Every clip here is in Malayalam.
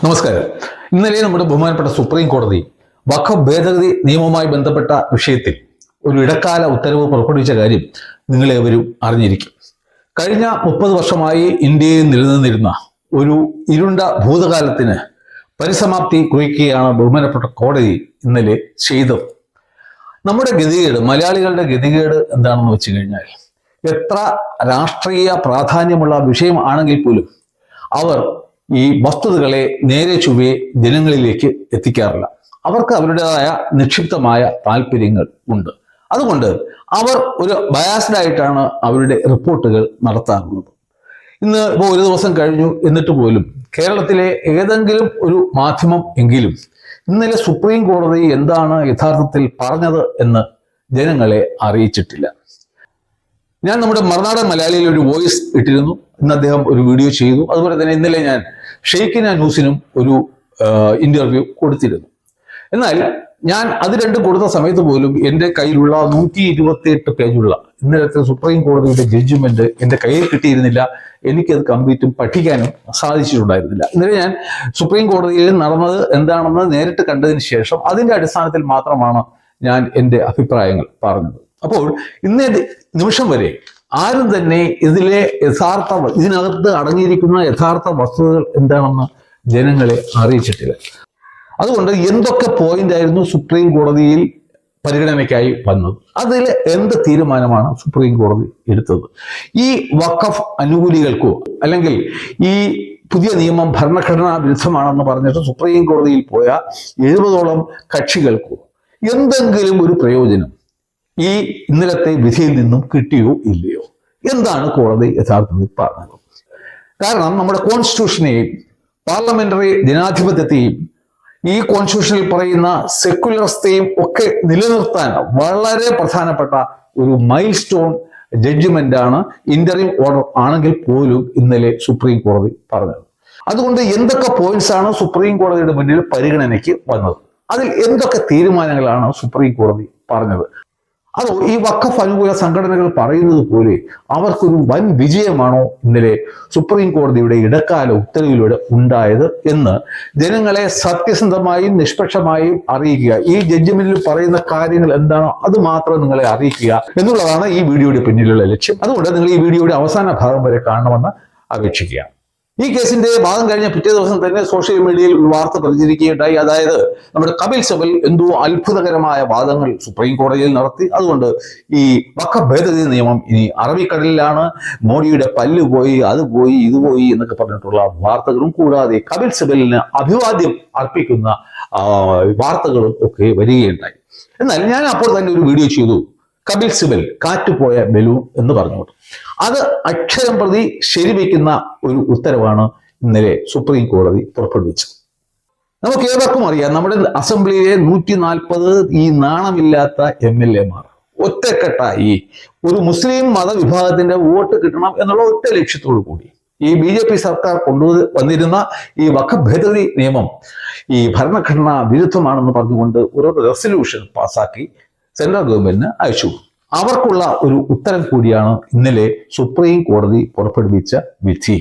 നമസ്കാരം. ഇന്നലെ നമ്മുടെ ബഹുമാനപ്പെട്ട സുപ്രീം കോടതി വഖഫ് ഭേദഗതി നിയമവുമായി ബന്ധപ്പെട്ട വിഷയത്തിൽ ഒരു ഇടക്കാല ഉത്തരവ് പുറപ്പെടുവിച്ച കാര്യം നിങ്ങളേവരും അറിഞ്ഞിരിക്കും. കഴിഞ്ഞ 30 വർഷമായി ഇന്ത്യയിൽ നിലനിന്നിരുന്ന ഒരു ഇരുണ്ട ഭൂതകാലത്തിന് പരിസമാപ്തി കുറിക്കുകയാണ് ബഹുമാനപ്പെട്ട കോടതി ഇന്നലെ ചെയ്തത്. നമ്മുടെ ഗതികേട്, മലയാളികളുടെ ഗതികേട് എന്താണെന്ന് വെച്ച് കഴിഞ്ഞാൽ, എത്ര രാഷ്ട്രീയ പ്രാധാന്യമുള്ള വിഷയമാണെങ്കിൽ പോലും അവർ ഈ വസ്തുതകളെ നേരെ ചൊവ്വേ ജനങ്ങളിലേക്ക് എത്തിക്കാറില്ല. അവർക്ക് അവരുടേതായ നിക്ഷിപ്തമായ താല്പര്യങ്ങൾ ഉണ്ട്. അതുകൊണ്ട് അവർ ഒരു ബയാസ്ഡ് ആയിട്ടാണ് അവരുടെ റിപ്പോർട്ടുകൾ നടത്താറുള്ളത്. ഇന്ന് ഇപ്പോൾ ഒരു ദിവസം കഴിഞ്ഞു എന്നിട്ട് പോലും കേരളത്തിലെ ഏതെങ്കിലും ഒരു മാധ്യമം എങ്കിലും ഇന്നലെ സുപ്രീം കോടതി എന്താണ് യഥാർത്ഥത്തിൽ പറഞ്ഞത് എന്ന് ജനങ്ങളെ അറിയിച്ചിട്ടില്ല. ഞാൻ നമ്മുടെ മറുനാടൻ മലയാളിയിൽ ഒരു വോയിസ് ഇട്ടിരുന്നു. ഇന്ന് അദ്ദേഹം ഒരു വീഡിയോ ചെയ്തു. അതുപോലെ തന്നെ ഇന്നലെ ഞാൻ ഷെയ്ഖിന ന്യൂസിനും ഒരു ഇന്റർവ്യൂ കൊടുത്തിരുന്നു. എന്നാൽ ഞാൻ അത് രണ്ടും കൊടുത്ത സമയത്ത് പോലും എൻ്റെ കയ്യിലുള്ള 128 പേജുള്ള ഇന്നലത്തെ സുപ്രീം കോടതിയുടെ ജഡ്ജ്മെന്റ് എൻ്റെ കയ്യിൽ കിട്ടിയിരുന്നില്ല. എനിക്കത് കംപ്ലീറ്റും പഠിക്കാനും സാധിച്ചിട്ടുണ്ടായിരുന്നില്ല. ഇന്നലെ ഞാൻ സുപ്രീം കോടതിയിൽ നടന്നത് എന്താണെന്ന് നേരിട്ട് കണ്ടതിന് ശേഷം അതിൻ്റെ അടിസ്ഥാനത്തിൽ മാത്രമാണ് ഞാൻ എൻ്റെ അഭിപ്രായങ്ങൾ പറഞ്ഞത്. അപ്പോൾ ഇന്നേ നിമിഷം വരെ ആരും തന്നെ ഇതിനകത്ത് അടങ്ങിയിരിക്കുന്ന യഥാർത്ഥ വസ്തുതകൾ എന്താണെന്ന് ജനങ്ങളെ അറിയിച്ചിട്ടില്ല. അതുകൊണ്ട് എന്തൊക്കെ പോയിന്റ് ആയിരുന്നു സുപ്രീം കോടതിയിൽ പരിഗണനയ്ക്കായി വന്നത്, അതിൽ എന്ത് തീരുമാനമാണ് സുപ്രീം കോടതി എടുത്തത്, ഈ വഖഫ് അനുകൂലികൾക്കോ അല്ലെങ്കിൽ ഈ പുതിയ നിയമം ഭരണഘടനാ വിരുദ്ധമാണെന്ന് പറഞ്ഞിട്ട് സുപ്രീം കോടതിയിൽ പോയ 70ഓളം കക്ഷികൾക്കോ എന്തെങ്കിലും ഒരു പ്രയോജനം ഈ ഇന്നലത്തെ വിധിയിൽ നിന്നും കിട്ടിയോ ഇല്ലയോ? എന്താണ് കോടതി യഥാർത്ഥത്തിൽ പറഞ്ഞത്? കാരണം നമ്മുടെ കോൺസ്റ്റിറ്റ്യൂഷനെയും പാർലമെന്ററി ജനാധിപത്യത്തെയും ഈ കോൺസ്റ്റിറ്റ്യൂഷനിൽ പറയുന്ന സെക്യുലറിസത്തെയും ഒക്കെ നിലനിർത്താൻ വളരെ പ്രധാനപ്പെട്ട ഒരു മൈൽ സ്റ്റോൺ ജഡ്ജ്മെന്റ് ആണ് ഇന്ററിം ഓർഡർ ആണെങ്കിൽ പോലും ഇന്നലെ സുപ്രീം കോടതി പറഞ്ഞത്. അതുകൊണ്ട് എന്തൊക്കെ പോയിന്റ്സ് ആണ് സുപ്രീം കോടതിയുടെ മുന്നിൽ പരിഗണനയ്ക്ക് വന്നത്, അതിൽ എന്തൊക്കെ തീരുമാനങ്ങളാണ് സുപ്രീം കോടതി പറഞ്ഞത്? അതോ ഈ വഖഫ് അനുകൂല സംഘടനകൾ പറയുന്നത് പോലെ അവർക്കൊരു വൻ വിജയമാണോ ഇന്നലെ സുപ്രീം കോടതിയുടെ ഇടക്കാല ഉത്തരവിലൂടെ ഉണ്ടായത് എന്ന് ജനങ്ങളെ സത്യസന്ധമായും നിഷ്പക്ഷമായും അറിയിക്കുക, ഈ ജഡ്ജ്മെന്റിൽ പറയുന്ന കാര്യങ്ങൾ എന്താണോ അത് മാത്രം നിങ്ങളെ അറിയിക്കുക എന്നുള്ളതാണ് ഈ വീഡിയോയുടെ പിന്നിലുള്ള ലക്ഷ്യം. അതുകൊണ്ട് നിങ്ങൾ ഈ വീഡിയോയുടെ അവസാന ഭാഗം വരെ കാണണമെന്ന് അപേക്ഷിക്കുക. ഈ കേസിന്റെ വാദം കഴിഞ്ഞ പിറ്റേ ദിവസം തന്നെ സോഷ്യൽ മീഡിയയിൽ ഒരു വാർത്ത പ്രചരിക്കുകയുണ്ടായി. അതായത് നമ്മുടെ കപിൽ സിബൽ എന്തോ അത്ഭുതകരമായ വാദങ്ങൾ സുപ്രീം കോടതിയിൽ നടത്തി. അതുകൊണ്ട് ഈ വഖഫ് ഭേദഗതി നിയമം ഇനി അറബിക്കടലിലാണ്, മോഡിയുടെ പല്ല് പോയി, അത് പോയി, ഇത് പോയി എന്നൊക്കെ പറഞ്ഞിട്ടുള്ള വാർത്തകളും, കൂടാതെ കപിൽ സിബലിന് അഭിവാദ്യം അർപ്പിക്കുന്ന വാർത്തകളും ഒക്കെ വരികയുണ്ടായി. എന്നാൽ ഞാൻ അപ്പോൾ തന്നെ ഒരു വീഡിയോ ചെയ്തു, കപിൽ സിബൽ കാറ്റുപോയ ബലൂൺ എന്ന് പറഞ്ഞുകൊണ്ട്. അത് അക്ഷരം പ്രതി ശരിവയ്ക്കുന്ന ഒരു ഉത്തരവാണ് ഇന്നലെ സുപ്രീം കോടതി പുറപ്പെടുവിച്ചത്. നമുക്ക് ഏവർക്കും അറിയാം, നമ്മുടെ അസംബ്ലിയിലെ 140 ഈ നാണമില്ലാത്ത MLA-മാർ ഒറ്റക്കെട്ടായി ഒരു മുസ്ലിം മതവിഭാഗത്തിന്റെ വോട്ട് കിട്ടണം എന്നുള്ള ഒറ്റ ലക്ഷ്യത്തോടു കൂടി ഈ BJP സർക്കാർ കൊണ്ടുവന്നിരുന്ന ഈ വഖഫ് ഭേദഗതി നിയമം ഈ ഭരണഘടനാ വിരുദ്ധമാണെന്ന് പറഞ്ഞുകൊണ്ട് ഒരു റെസല്യൂഷൻ പാസാക്കി സെൻട്രൽ ഗവൺമെന്റിന് അയച്ചു. അവർക്കുള്ള ഒരു ഉത്തരം കൂടിയാണ് ഇന്നലെ സുപ്രീം കോടതി പുറപ്പെടുവിച്ച വിധി.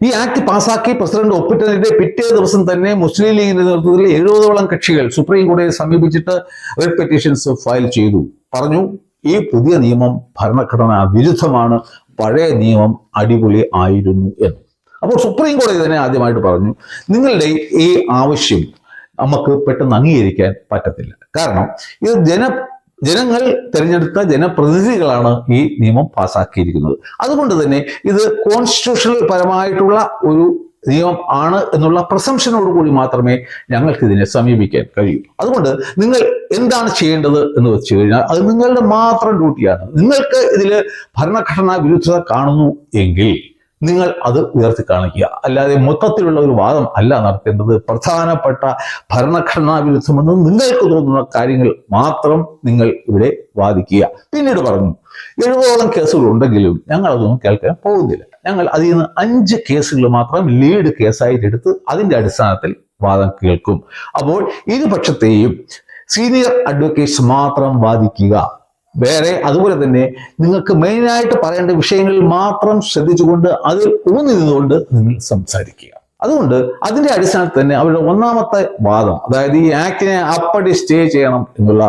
ഈ ആക്ട് പാസാക്കി പ്രസിഡന്റ് ഒപ്പിട്ടതിന്റെ പിറ്റേ ദിവസം തന്നെ മുസ്ലിം ലീഗിന്റെ നേതൃത്വത്തിൽ 70ഓളം കക്ഷികൾ സുപ്രീം കോടതിയെ സമീപിച്ചിട്ട് റിട്ട് പെറ്റീഷൻസ് ഫയൽ ചെയ്തു. പറഞ്ഞു ഈ പുതിയ നിയമം ഭരണഘടനാ വിരുദ്ധമാണ്, പഴയ നിയമം അടിപൊളി ആയിരുന്നു എന്ന്. അപ്പോൾ സുപ്രീം കോടതി തന്നെ ആദ്യമായിട്ട് പറഞ്ഞു, നിങ്ങളുടെ ഈ ആവശ്യം നമുക്ക് പെട്ടെന്ന് അംഗീകരിക്കാൻ പറ്റത്തില്ല. കാരണം ഇത് ജനങ്ങൾ തിരഞ്ഞെടുത്ത ജനപ്രതിനിധികളാണ് ഈ നിയമം പാസാക്കിയിരിക്കുന്നത്. അതുകൊണ്ട് തന്നെ ഇത് കോൺസ്റ്റിറ്റ്യൂഷണൽ പരമായിട്ടുള്ള ഒരു നിയമം ആണ് എന്നുള്ള പ്രസംഷനോട് കൂടി മാത്രമേ ഞങ്ങൾക്ക് ഇതിനെ സമീപിക്കാൻ കഴിയൂ. അതുകൊണ്ട് നിങ്ങൾ എന്താണ് ചെയ്യേണ്ടത് എന്ന് വെച്ച് കഴിഞ്ഞാൽ അത് നിങ്ങളുടെ മാത്രം ഡ്യൂട്ടിയാണ്. നിങ്ങൾക്ക് ഇതിൽ ഭരണഘടനാ വിരുദ്ധത കാണുന്നു എങ്കിൽ നിങ്ങൾ അത് ഉയർത്തി കാണിക്കുക, അല്ലാതെ മൊത്തത്തിലുള്ള ഒരു വാദം അല്ല നടത്തേണ്ടത്. പ്രധാനപ്പെട്ട ഭരണഘടനാ വിരുദ്ധമെന്ന് നിങ്ങൾക്ക് തോന്നുന്ന കാര്യങ്ങൾ മാത്രം നിങ്ങൾ ഇവിടെ വാദിക്കുക. പിന്നീട് പറഞ്ഞു 70ഓളം കേസുകൾ ഉണ്ടെങ്കിലും ഞങ്ങൾ അതൊന്നും കേൾക്കാൻ പോകുന്നില്ല. ഞങ്ങൾ അതിൽ നിന്ന് 5 കേസുകൾ മാത്രം ലീഡ് കേസായിട്ട് എടുത്ത് അതിന്റെ അടിസ്ഥാനത്തിൽ വാദം കേൾക്കും. അപ്പോൾ ഇരുപക്ഷത്തെയും സീനിയർ അഡ്വക്കേറ്റ്സ് മാത്രം വാദിക്കുക. വേറെ അതുപോലെ തന്നെ നിങ്ങൾക്ക് മെയിനായിട്ട് പറയേണ്ട വിഷയങ്ങളിൽ മാത്രം ശ്രദ്ധിച്ചുകൊണ്ട് അതിൽ ഊന്നി നിന്നുകൊണ്ട് നിങ്ങൾ സംസാരിക്കുക. അതുകൊണ്ട് അതിന്റെ അടിസ്ഥാനത്തിൽ തന്നെ അവരുടെ ഒന്നാമത്തെ വാദം, അതായത് ഈ ആക്ടിനെ അപ്പടി സ്റ്റേ ചെയ്യണം എന്നുള്ള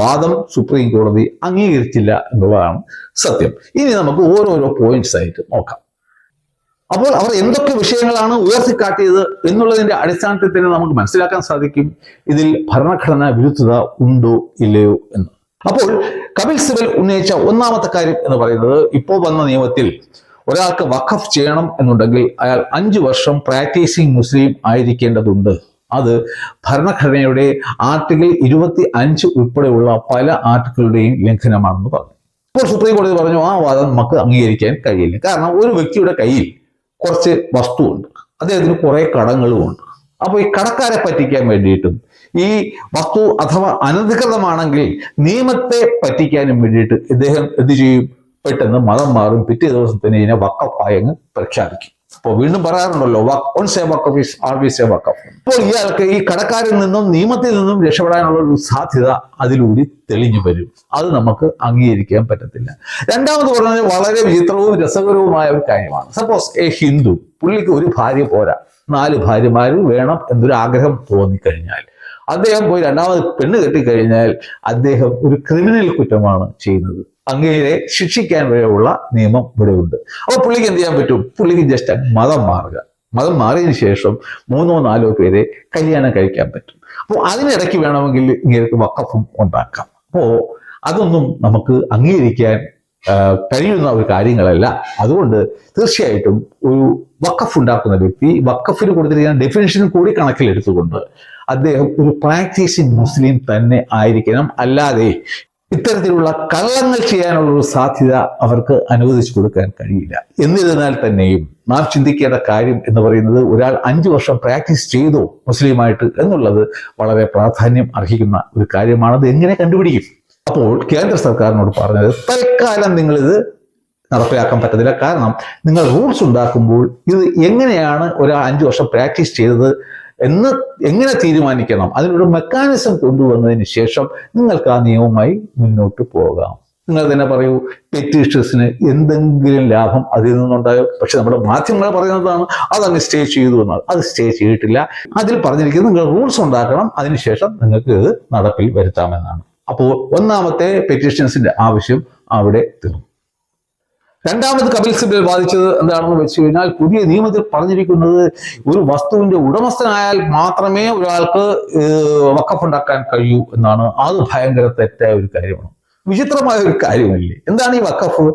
വാദം സുപ്രീം കോടതി അംഗീകരിച്ചില്ല എന്നുള്ളതാണ് സത്യം. ഇനി നമുക്ക് ഓരോരോ പോയിന്റ്സ് ആയിട്ട് നോക്കാം. അപ്പോൾ അവർ എന്തൊക്കെ വിഷയങ്ങളാണ് ഉയർത്തിക്കാട്ടിയത് എന്നുള്ളതിന്റെ അടിസ്ഥാനത്തിൽ തന്നെ നമുക്ക് മനസ്സിലാക്കാൻ സാധിക്കും ഇതിൽ ഭരണഘടനാ വിരുദ്ധത ഉണ്ടോ ഇല്ലയോ എന്ന്. അപ്പോൾ കപിൽ സിബൽ ഉന്നയിച്ച ഒന്നാമത്തെ കാര്യം എന്ന് പറയുന്നത്, ഇപ്പോൾ വന്ന നിയമത്തിൽ ഒരാൾക്ക് വഖഫ് ചെയ്യണം എന്നുണ്ടെങ്കിൽ അയാൾ 5 വർഷം പ്രാക്ടീസിങ് മുസ്ലിം ആയിരിക്കേണ്ടതുണ്ട്. അത് ഭരണഘടനയുടെ ആർട്ടിക്കിൾ 25 ഉൾപ്പെടെയുള്ള പല ആർട്ടിക്കിളുടെയും ലംഘനമാണെന്ന് പറഞ്ഞു. അപ്പോൾ സുപ്രീം കോടതി പറഞ്ഞു ആ വാദം നമുക്ക് അംഗീകരിക്കാൻ കഴിയില്ല. കാരണം ഒരു വ്യക്തിയുടെ കയ്യിൽ കുറച്ച് വസ്തുവുണ്ട്, അദ്ദേഹത്തിന് കുറെ കടങ്ങളുമുണ്ട്. അപ്പോൾ ഈ കടക്കാരെ പറ്റിക്കാൻ വേണ്ടിയിട്ടും ഈ വസ്തു അഥവാ അനധികൃതമാണെങ്കിൽ നിയമത്തെ പറ്റിക്കാനും വേണ്ടിയിട്ട് ഇദ്ദേഹം എന്ത് ചെയ്യും? പെട്ടെന്ന് മതം മാറും, പിറ്റേ ദിവസം തന്നെ ഇതിനെ വഖഫായി അങ്ങ് പ്രഖ്യാപിക്കും. അപ്പോൾ വീണ്ടും പറയാറുണ്ടല്ലോ, once a waqf is always a waqf. അപ്പോൾ ഇയാൾക്ക് ഈ കടക്കാരിൽ നിന്നും നിയമത്തിൽ നിന്നും രക്ഷപ്പെടാനുള്ള ഒരു സാധ്യത അതിലൂടെ തെളിഞ്ഞു വരും. അത് നമുക്ക് അംഗീകരിക്കാൻ പറ്റത്തില്ല. രണ്ടാമത് പറഞ്ഞാൽ വളരെ വിചിത്രവും രസകരവുമായ ഒരു കാര്യമാണ്. സപ്പോസ് എ ഹിന്ദു, പുള്ളിക്ക് ഒരു ഭാര്യ പോരാ, 4 ഭാര്യമാർ വേണം എന്നൊരു ആഗ്രഹം തോന്നിക്കഴിഞ്ഞാൽ അദ്ദേഹം പോയി രണ്ടാമത് പെണ്ണ് കെട്ടിക്കഴിഞ്ഞാൽ അദ്ദേഹം ഒരു ക്രിമിനൽ കുറ്റമാണ് ചെയ്യുന്നത്. അങ്ങേരെ ശിക്ഷിക്കാൻ വരെയുള്ള നിയമം ഇവിടെ ഉണ്ട്. അപ്പോൾ പുള്ളിക്ക് എന്ത് ചെയ്യാൻ പറ്റും? പുള്ളിക്ക് ജസ്റ്റ് മതം മാറുക. മതം മാറിയതിനു ശേഷം 3 or 4 പേരെ കല്യാണം കഴിക്കാൻ പറ്റും. അപ്പോൾ അതിനിടയ്ക്ക് വേണമെങ്കിൽ ഇങ്ങനെ വഖഫും ഉണ്ടാക്കാം. അപ്പോൾ അതൊന്നും നമുക്ക് അംഗീകരിക്കാൻ കഴിയുന്ന ഒരു കാര്യങ്ങളല്ല. അതുകൊണ്ട് തീർച്ചയായിട്ടും ഒരു വഖഫ് ഉണ്ടാക്കുന്ന വ്യക്തി വഖഫിന് കൊടുത്തിരിക്കുന്ന ഡെഫിനിഷൻ കൂടി കണക്കിലെടുത്തുകൊണ്ട് അദ്ദേഹം ഒരു പ്രാക്ടീസിങ് മുസ്ലിം തന്നെ ആയിരിക്കണം. അല്ലാതെ ഇത്തരത്തിലുള്ള കള്ളങ്ങൾ ചെയ്യാനുള്ള ഒരു സാധ്യത അവർക്ക് അനുവദിച്ചു കൊടുക്കാൻ കഴിയില്ല. എന്നിരുന്നാൽ തന്നെയും നാം ചിന്തിക്കേണ്ട കാര്യം എന്ന് പറയുന്നത്, ഒരാൾ 5 വർഷം പ്രാക്ടീസ് ചെയ്തോ മുസ്ലിമായിട്ട് എന്നുള്ളത് വളരെ പ്രാധാന്യം അർഹിക്കുന്ന ഒരു കാര്യമാണ്. അത് എങ്ങനെ കണ്ടുപിടിക്കും? അപ്പോൾ കേന്ദ്ര സർക്കാരിനോട് പറഞ്ഞത്, തൽക്കാലം നിങ്ങളിത് നടപ്പിലാക്കാൻ പറ്റത്തില്ല. കാരണം നിങ്ങൾ റൂൾസ് ഉണ്ടാക്കുമ്പോൾ ഇത് എങ്ങനെയാണ് ഒരാൾ 5 വർഷം പ്രാക്ടീസ് ചെയ്തത് എന്ന് എങ്ങനെ തീരുമാനിക്കണം, അതിനൊരു മെക്കാനിസം കൊണ്ടുവന്നതിന് ശേഷം നിങ്ങൾക്ക് ആ നിയമവുമായി മുന്നോട്ട് പോകാം. നിങ്ങൾ തന്നെ പറയൂ, പെറ്റീഷൻസിന് എന്തെങ്കിലും ലാഭം അതിൽ നിന്നുണ്ടായോ? പക്ഷെ നമ്മുടെ മാധ്യമങ്ങൾ പറയുന്നതാണ് അതങ്ങ് സ്റ്റേ ചെയ്തു എന്നാണ്. അത് സ്റ്റേ ചെയ്തിട്ടില്ല. അതിൽ പറഞ്ഞിരിക്കുന്നത് നിങ്ങൾ റൂൾസ് ഉണ്ടാക്കണം, അതിനുശേഷം നിങ്ങൾക്ക് ഇത് നടപ്പിൽ വരുത്താമെന്നാണ്. അപ്പോൾ ഒന്നാമത്തെ പെറ്റീഷൻസിന്റെ ആവശ്യം അവിടെ തീർന്നു. രണ്ടാമത് കപിൽ സിബൽ വാദിച്ചത് എന്താണെന്ന് വെച്ച് കഴിഞ്ഞാൽ, പുതിയ നിയമത്തിൽ പറഞ്ഞിരിക്കുന്നത് ഒരു വസ്തുവിന്റെ ഉടമസ്ഥനായാൽ മാത്രമേ ഒരാൾക്ക് വഖഫ് ഉണ്ടാക്കാൻ കഴിയൂ എന്നാണ്. അത് ഭയങ്കര തെറ്റായ ഒരു കാര്യമാണ്, വിചിത്രമായ ഒരു കാര്യമല്ലേ? എന്താണ് ഈ വഖഫ്?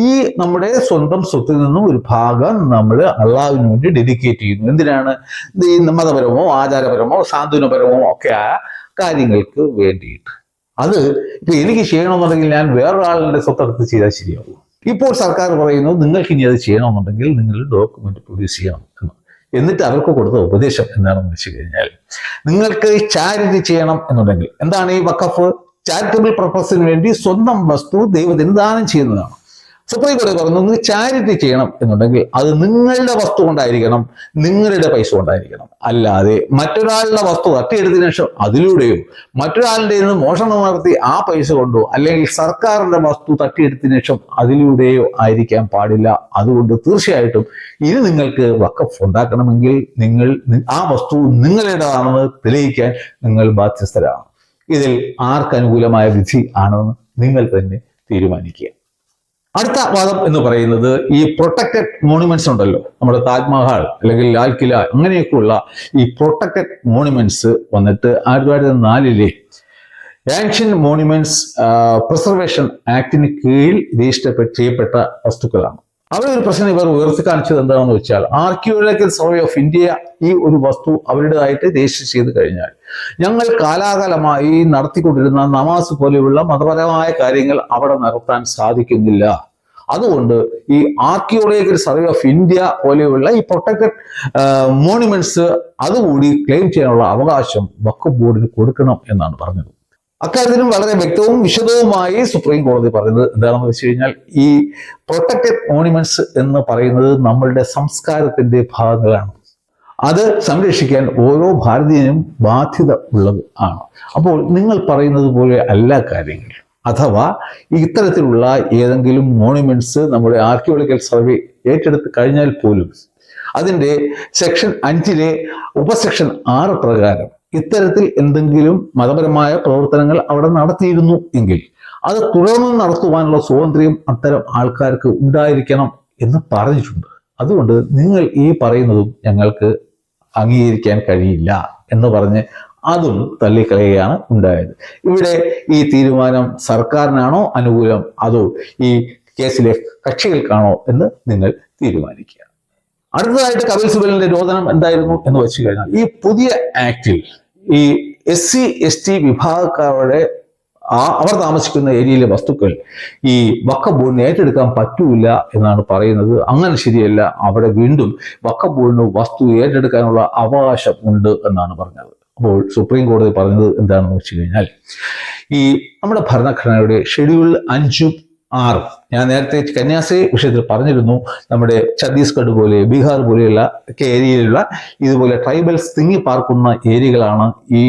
ഈ നമ്മുടെ സ്വന്തം സ്വത്തിൽ നിന്നും ഒരു ഭാഗം നമ്മൾ അള്ളാഹുവിന് വേണ്ടി ഡെഡിക്കേറ്റ് ചെയ്യുന്നു. എന്തിനാണ്? ഈ മതപരമോ ആചാരപരമോ സാന്ത്വനപരമോ ഒക്കെ ആ കാര്യങ്ങൾക്ക് വേണ്ടിയിട്ട്. അത് ഇപ്പൊ എനിക്ക് ചെയ്യണമെന്നുണ്ടെങ്കിൽ ഞാൻ വേറൊരാളുടെ സ്വത്തെടുത്ത് ചെയ്താൽ ശരിയാവും. ഇപ്പോൾ സർക്കാർ പറയുന്നു നിങ്ങൾക്ക് ഇനി അത് ചെയ്യണമെന്നുണ്ടെങ്കിൽ നിങ്ങൾ ഡോക്യുമെന്റ് പ്രൊഡ്യൂസ് ചെയ്യണം എന്ന്. എന്നിട്ട് അവർക്ക് കൊടുത്ത ഉപദേശം എന്താണെന്ന് വെച്ച് കഴിഞ്ഞാൽ, നിങ്ങൾക്ക് ചാരിറ്റി ചെയ്യണം എന്നുണ്ടെങ്കിൽ, എന്താണ് ഈ വഖഫ്? ചാരിറ്റബിൾ പർപ്പസിന് വേണ്ടി സ്വന്തം വസ്തു ദൈവത്തിന് ദാനം ചെയ്യുന്നതാണ്. സുപ്രീം കോടതി പറഞ്ഞു, നിങ്ങൾക്ക് ചാരിറ്റി ചെയ്യണം എന്നുണ്ടെങ്കിൽ അത് നിങ്ങളുടെ വസ്തു കൊണ്ടായിരിക്കണം, നിങ്ങളുടെ പൈസ കൊണ്ടായിരിക്കണം. അല്ലാതെ മറ്റൊരാളുടെ വസ്തു തട്ടിയെടുത്തതിനു ശേഷം അതിലൂടെയോ മറ്റൊരാളുടെ നിന്ന് മോഷണം നടത്തി ആ പൈസ കൊണ്ടോ അല്ലെങ്കിൽ സർക്കാരിന്റെ വസ്തു തട്ടിയെടുത്തതിനു ശേഷം അതിലൂടെയോ ആയിരിക്കാൻ പാടില്ല. അതുകൊണ്ട് തീർച്ചയായിട്ടും ഇനി നിങ്ങൾക്ക് വഖഫ് ഉണ്ടാക്കണമെങ്കിൽ നിങ്ങൾ ആ വസ്തു നിങ്ങളുടേതാണെന്ന് തെളിയിക്കാൻ നിങ്ങൾ ബാധ്യസ്ഥരാണ്. ഇതിൽ ആർക്കനുകൂലമായ വിധി ആണെന്ന് നിങ്ങൾ തന്നെ തീരുമാനിക്കുക. അടുത്ത വാദം എന്ന് പറയുന്നത്, ഈ പ്രൊട്ടക്റ്റഡ് മോണുമെന്റ്സ് ഉണ്ടല്ലോ, നമ്മുടെ താജ്മഹൽ അല്ലെങ്കിൽ ലാൽ കില അങ്ങനെയൊക്കെയുള്ള ഈ പ്രൊട്ടക്റ്റഡ് മോണുമെന്റ്സ് വന്നിട്ട് 1904 ഏൻഷ്യൻ മോണുമെന്റ്സ് പ്രിസർവേഷൻ ആക്ടിന് കീഴിൽ രജിസ്റ്റർ ചെയ്യപ്പെട്ട വസ്തുക്കളാണ്. അവിടെ ഒരു പ്രശ്നം ഇവർ ഉയർത്തി കാണിച്ചത് എന്താണെന്ന് വെച്ചാൽ, ആർക്കിയോളജിക്കൽ സർവേ ഓഫ് ഇന്ത്യ ഈ ഒരു വസ്തു അവരുടേതായിട്ട് രജിസ്റ്റർ ചെയ്ത് കഴിഞ്ഞാൽ ഞങ്ങൾ കാലാകാലമായി നടത്തിക്കൊണ്ടിരുന്ന നമാസ് പോലെയുള്ള മതപരമായ കാര്യങ്ങൾ അവിടെ നടത്താൻ സാധിക്കുന്നില്ല. അതുകൊണ്ട് ഈ ആർക്കിയോളജിക്കൽ സർവേ ഓഫ് ഇന്ത്യ പോലെയുള്ള ഈ പ്രൊട്ടക്റ്റഡ് മോണുമെന്റ്സ് അതുകൂടി ക്ലെയിം ചെയ്യാനുള്ള അവകാശം വഖഫ് ബോർഡിന് കൊടുക്കണം എന്നാണ് പറഞ്ഞത്. അക്കാര്യത്തിനും വളരെ വ്യക്തവും വിശദവുമായി സുപ്രീം കോടതി പറയുന്നത് എന്താണെന്ന് വെച്ച് കഴിഞ്ഞാൽ, ഈ പ്രൊട്ടക്റ്റഡ് മോണുമെന്റ്സ് എന്ന് പറയുന്നത് നമ്മളുടെ സംസ്കാരത്തിന്റെ ഭാഗങ്ങളാണ്. അത് സംരക്ഷിക്കാൻ ഓരോ ഭാരതീയനും ബാധ്യത ഉള്ളത് ആണ്. അപ്പോൾ നിങ്ങൾ പറയുന്നത് പോലെ അല്ല കാര്യങ്ങൾ. അഥവാ ഇത്തരത്തിലുള്ള ഏതെങ്കിലും മോണുമെന്റ്സ് നമ്മുടെ ആർക്കിയോളജിക്കൽ സർവേ ഏറ്റെടുത്ത് കഴിഞ്ഞാൽ പോലും അതിൻ്റെ സെക്ഷൻ 5 ഉപസെക്ഷൻ 6 പ്രകാരം ഇത്തരത്തിൽ എന്തെങ്കിലും മതപരമായ പ്രവർത്തനങ്ങൾ അവിടെ നടത്തിയിരുന്നു എങ്കിൽ അത് തുടർന്ന് നടത്തുവാനുള്ള സ്വാതന്ത്ര്യം അത്തരം ആൾക്കാർക്ക് ഉണ്ടായിരിക്കണം എന്ന് പറഞ്ഞിട്ടുണ്ട്. അതുകൊണ്ട് നിങ്ങൾ ഈ പറയുന്നതും ഞങ്ങൾക്ക് അംഗീകരിക്കാൻ കഴിയില്ല എന്ന് പറഞ്ഞ് അതും തള്ളിക്കളയുകയാണ് ഉണ്ടായത്. ഇവിടെ ഈ തീരുമാനം സർക്കാരിനാണോ അനുകൂലം അതോ ഈ കേസിലെ കക്ഷികൾക്കാണോ എന്ന് നിങ്ങൾ തീരുമാനിക്കുക. അടുത്തതായിട്ട് കപിൽ സിബലിന്റെ രോദനം എന്തായിരുന്നു എന്ന് വെച്ച് കഴിഞ്ഞാൽ, ഈ പുതിയ ആക്ടിൽ ഈ SC/ST വിഭാഗക്കാരുടെ അവർ താമസിക്കുന്ന ഏരിയയിലെ വസ്തുക്കൾ ഈ വഖഫ് ബോർഡിന് ഏറ്റെടുക്കാൻ പറ്റൂല എന്നാണ് പറയുന്നത്. അങ്ങനെ ശരിയല്ല, അവിടെ വീണ്ടും വഖഫ് ബോർഡിന് വസ്തു ഏറ്റെടുക്കാനുള്ള അവകാശം ഉണ്ട് എന്നാണ് പറഞ്ഞത്. അപ്പോൾ സുപ്രീം കോടതി പറഞ്ഞത് എന്താണെന്ന് വെച്ച് കഴിഞ്ഞാൽ, ഈ നമ്മുടെ ഭരണഘടനയുടെ ഷെഡ്യൂൾ 5, 6 ഞാൻ നേരത്തെ കന്യാസ്ത്രീ വിഷയത്തിൽ പറഞ്ഞിരുന്നു. നമ്മുടെ ഛത്തീസ്ഗഡ് പോലെ ബീഹാർ പോലെയുള്ള ഒക്കെ ഏരിയയിലുള്ള ഇതുപോലെ ട്രൈബൽസ് തിങ്ങി പാർക്കുന്ന ഏരിയകളാണ് ഈ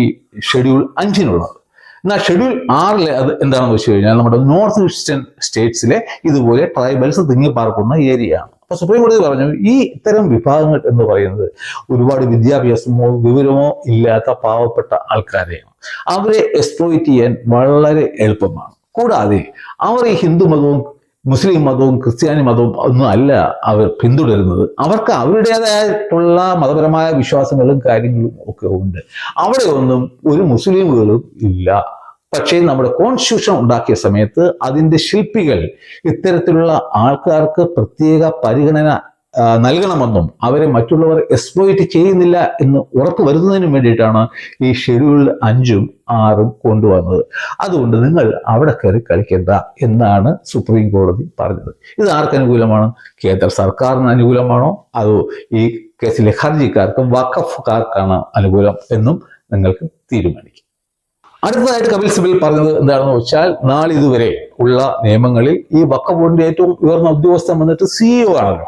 ഷെഡ്യൂൾ 5-നുള്ളത്. എന്നാൽ ഷെഡ്യൂൾ 6 അത് എന്താണെന്ന് വെച്ച് കഴിഞ്ഞാൽ നമ്മുടെ നോർത്ത് ഈസ്റ്റേൺ സ്റ്റേറ്റ്സിലെ ഇതുപോലെ ട്രൈബൽസ് തിങ്ങി പാർക്കുന്ന ഏരിയയാണ്. അപ്പൊ സുപ്രീം കോടതി പറഞ്ഞു, ഈ ഇത്തരം വിഭാഗങ്ങൾ എന്ന് പറയുന്നത് ഒരുപാട് വിദ്യാഭ്യാസമോ വിവരമോ ഇല്ലാത്ത പാവപ്പെട്ട ആൾക്കാരെയാണ്. അവരെ എക്സ്പ്ലോയിറ്റ് ചെയ്യാൻ വളരെ എളുപ്പമാണ്. കൂടാതെ അവർ ഈ ഹിന്ദു മതവും മുസ്ലിം മതവും ക്രിസ്ത്യാനി മതവും ഒന്നും അല്ല അവർ പിന്തുടരുന്നത്. അവർക്ക് അവരുടേതായിട്ടുള്ള മതപരമായ വിശ്വാസങ്ങളും കാര്യങ്ങളും ഒക്കെ ഉണ്ട്. അവിടെ ഒന്നും ഒരു മുസ്ലിമുകളും ഇല്ല. പക്ഷേ നമ്മുടെ കോൺസ്റ്റിറ്റ്യൂഷൻ ഉണ്ടാക്കിയ സമയത്ത് അതിൻ്റെ ശില്പികൾ ഇത്തരത്തിലുള്ള ആൾക്കാർക്ക് പ്രത്യേക പരിഗണന നൽകണമെന്നും അവരെ മറ്റുള്ളവർ എക്സ്പ്ലോയിറ്റ് ചെയ്യുന്നില്ല എന്ന് ഉറപ്പ് വരുന്നതിന് വേണ്ടിയിട്ടാണ് ഈ ഷെഡ്യൂൾ 5ഉം 6ഉം കൊണ്ടുവന്നത്. അതുകൊണ്ട് നിങ്ങൾ അവിടെ കയറി കളിക്കേണ്ട എന്നാണ് സുപ്രീം കോടതി പറഞ്ഞത്. ഇത് ആർക്ക് അനുകൂലമാണ്? കേന്ദ്ര സർക്കാരിന് അനുകൂലമാണോ അതോ ഈ കേസിലെ ഹർജിക്കാർക്കും വഖഫുകാർക്കാണ് അനുകൂലം എന്നും നിങ്ങൾക്ക് തീരുമാനിക്കും. അടുത്തതായിട്ട് കപിൽ സിബൽ പറഞ്ഞത് എന്താണെന്ന് വെച്ചാൽ, നാളിതുവരെ ഉള്ള നിയമങ്ങളിൽ ഈ വഖഫ് ബോർഡിന്റെ ഏറ്റവും ഉയർന്ന ഉദ്യോഗസ്ഥൻ വന്നിട്ട് CEO ആണല്ലോ,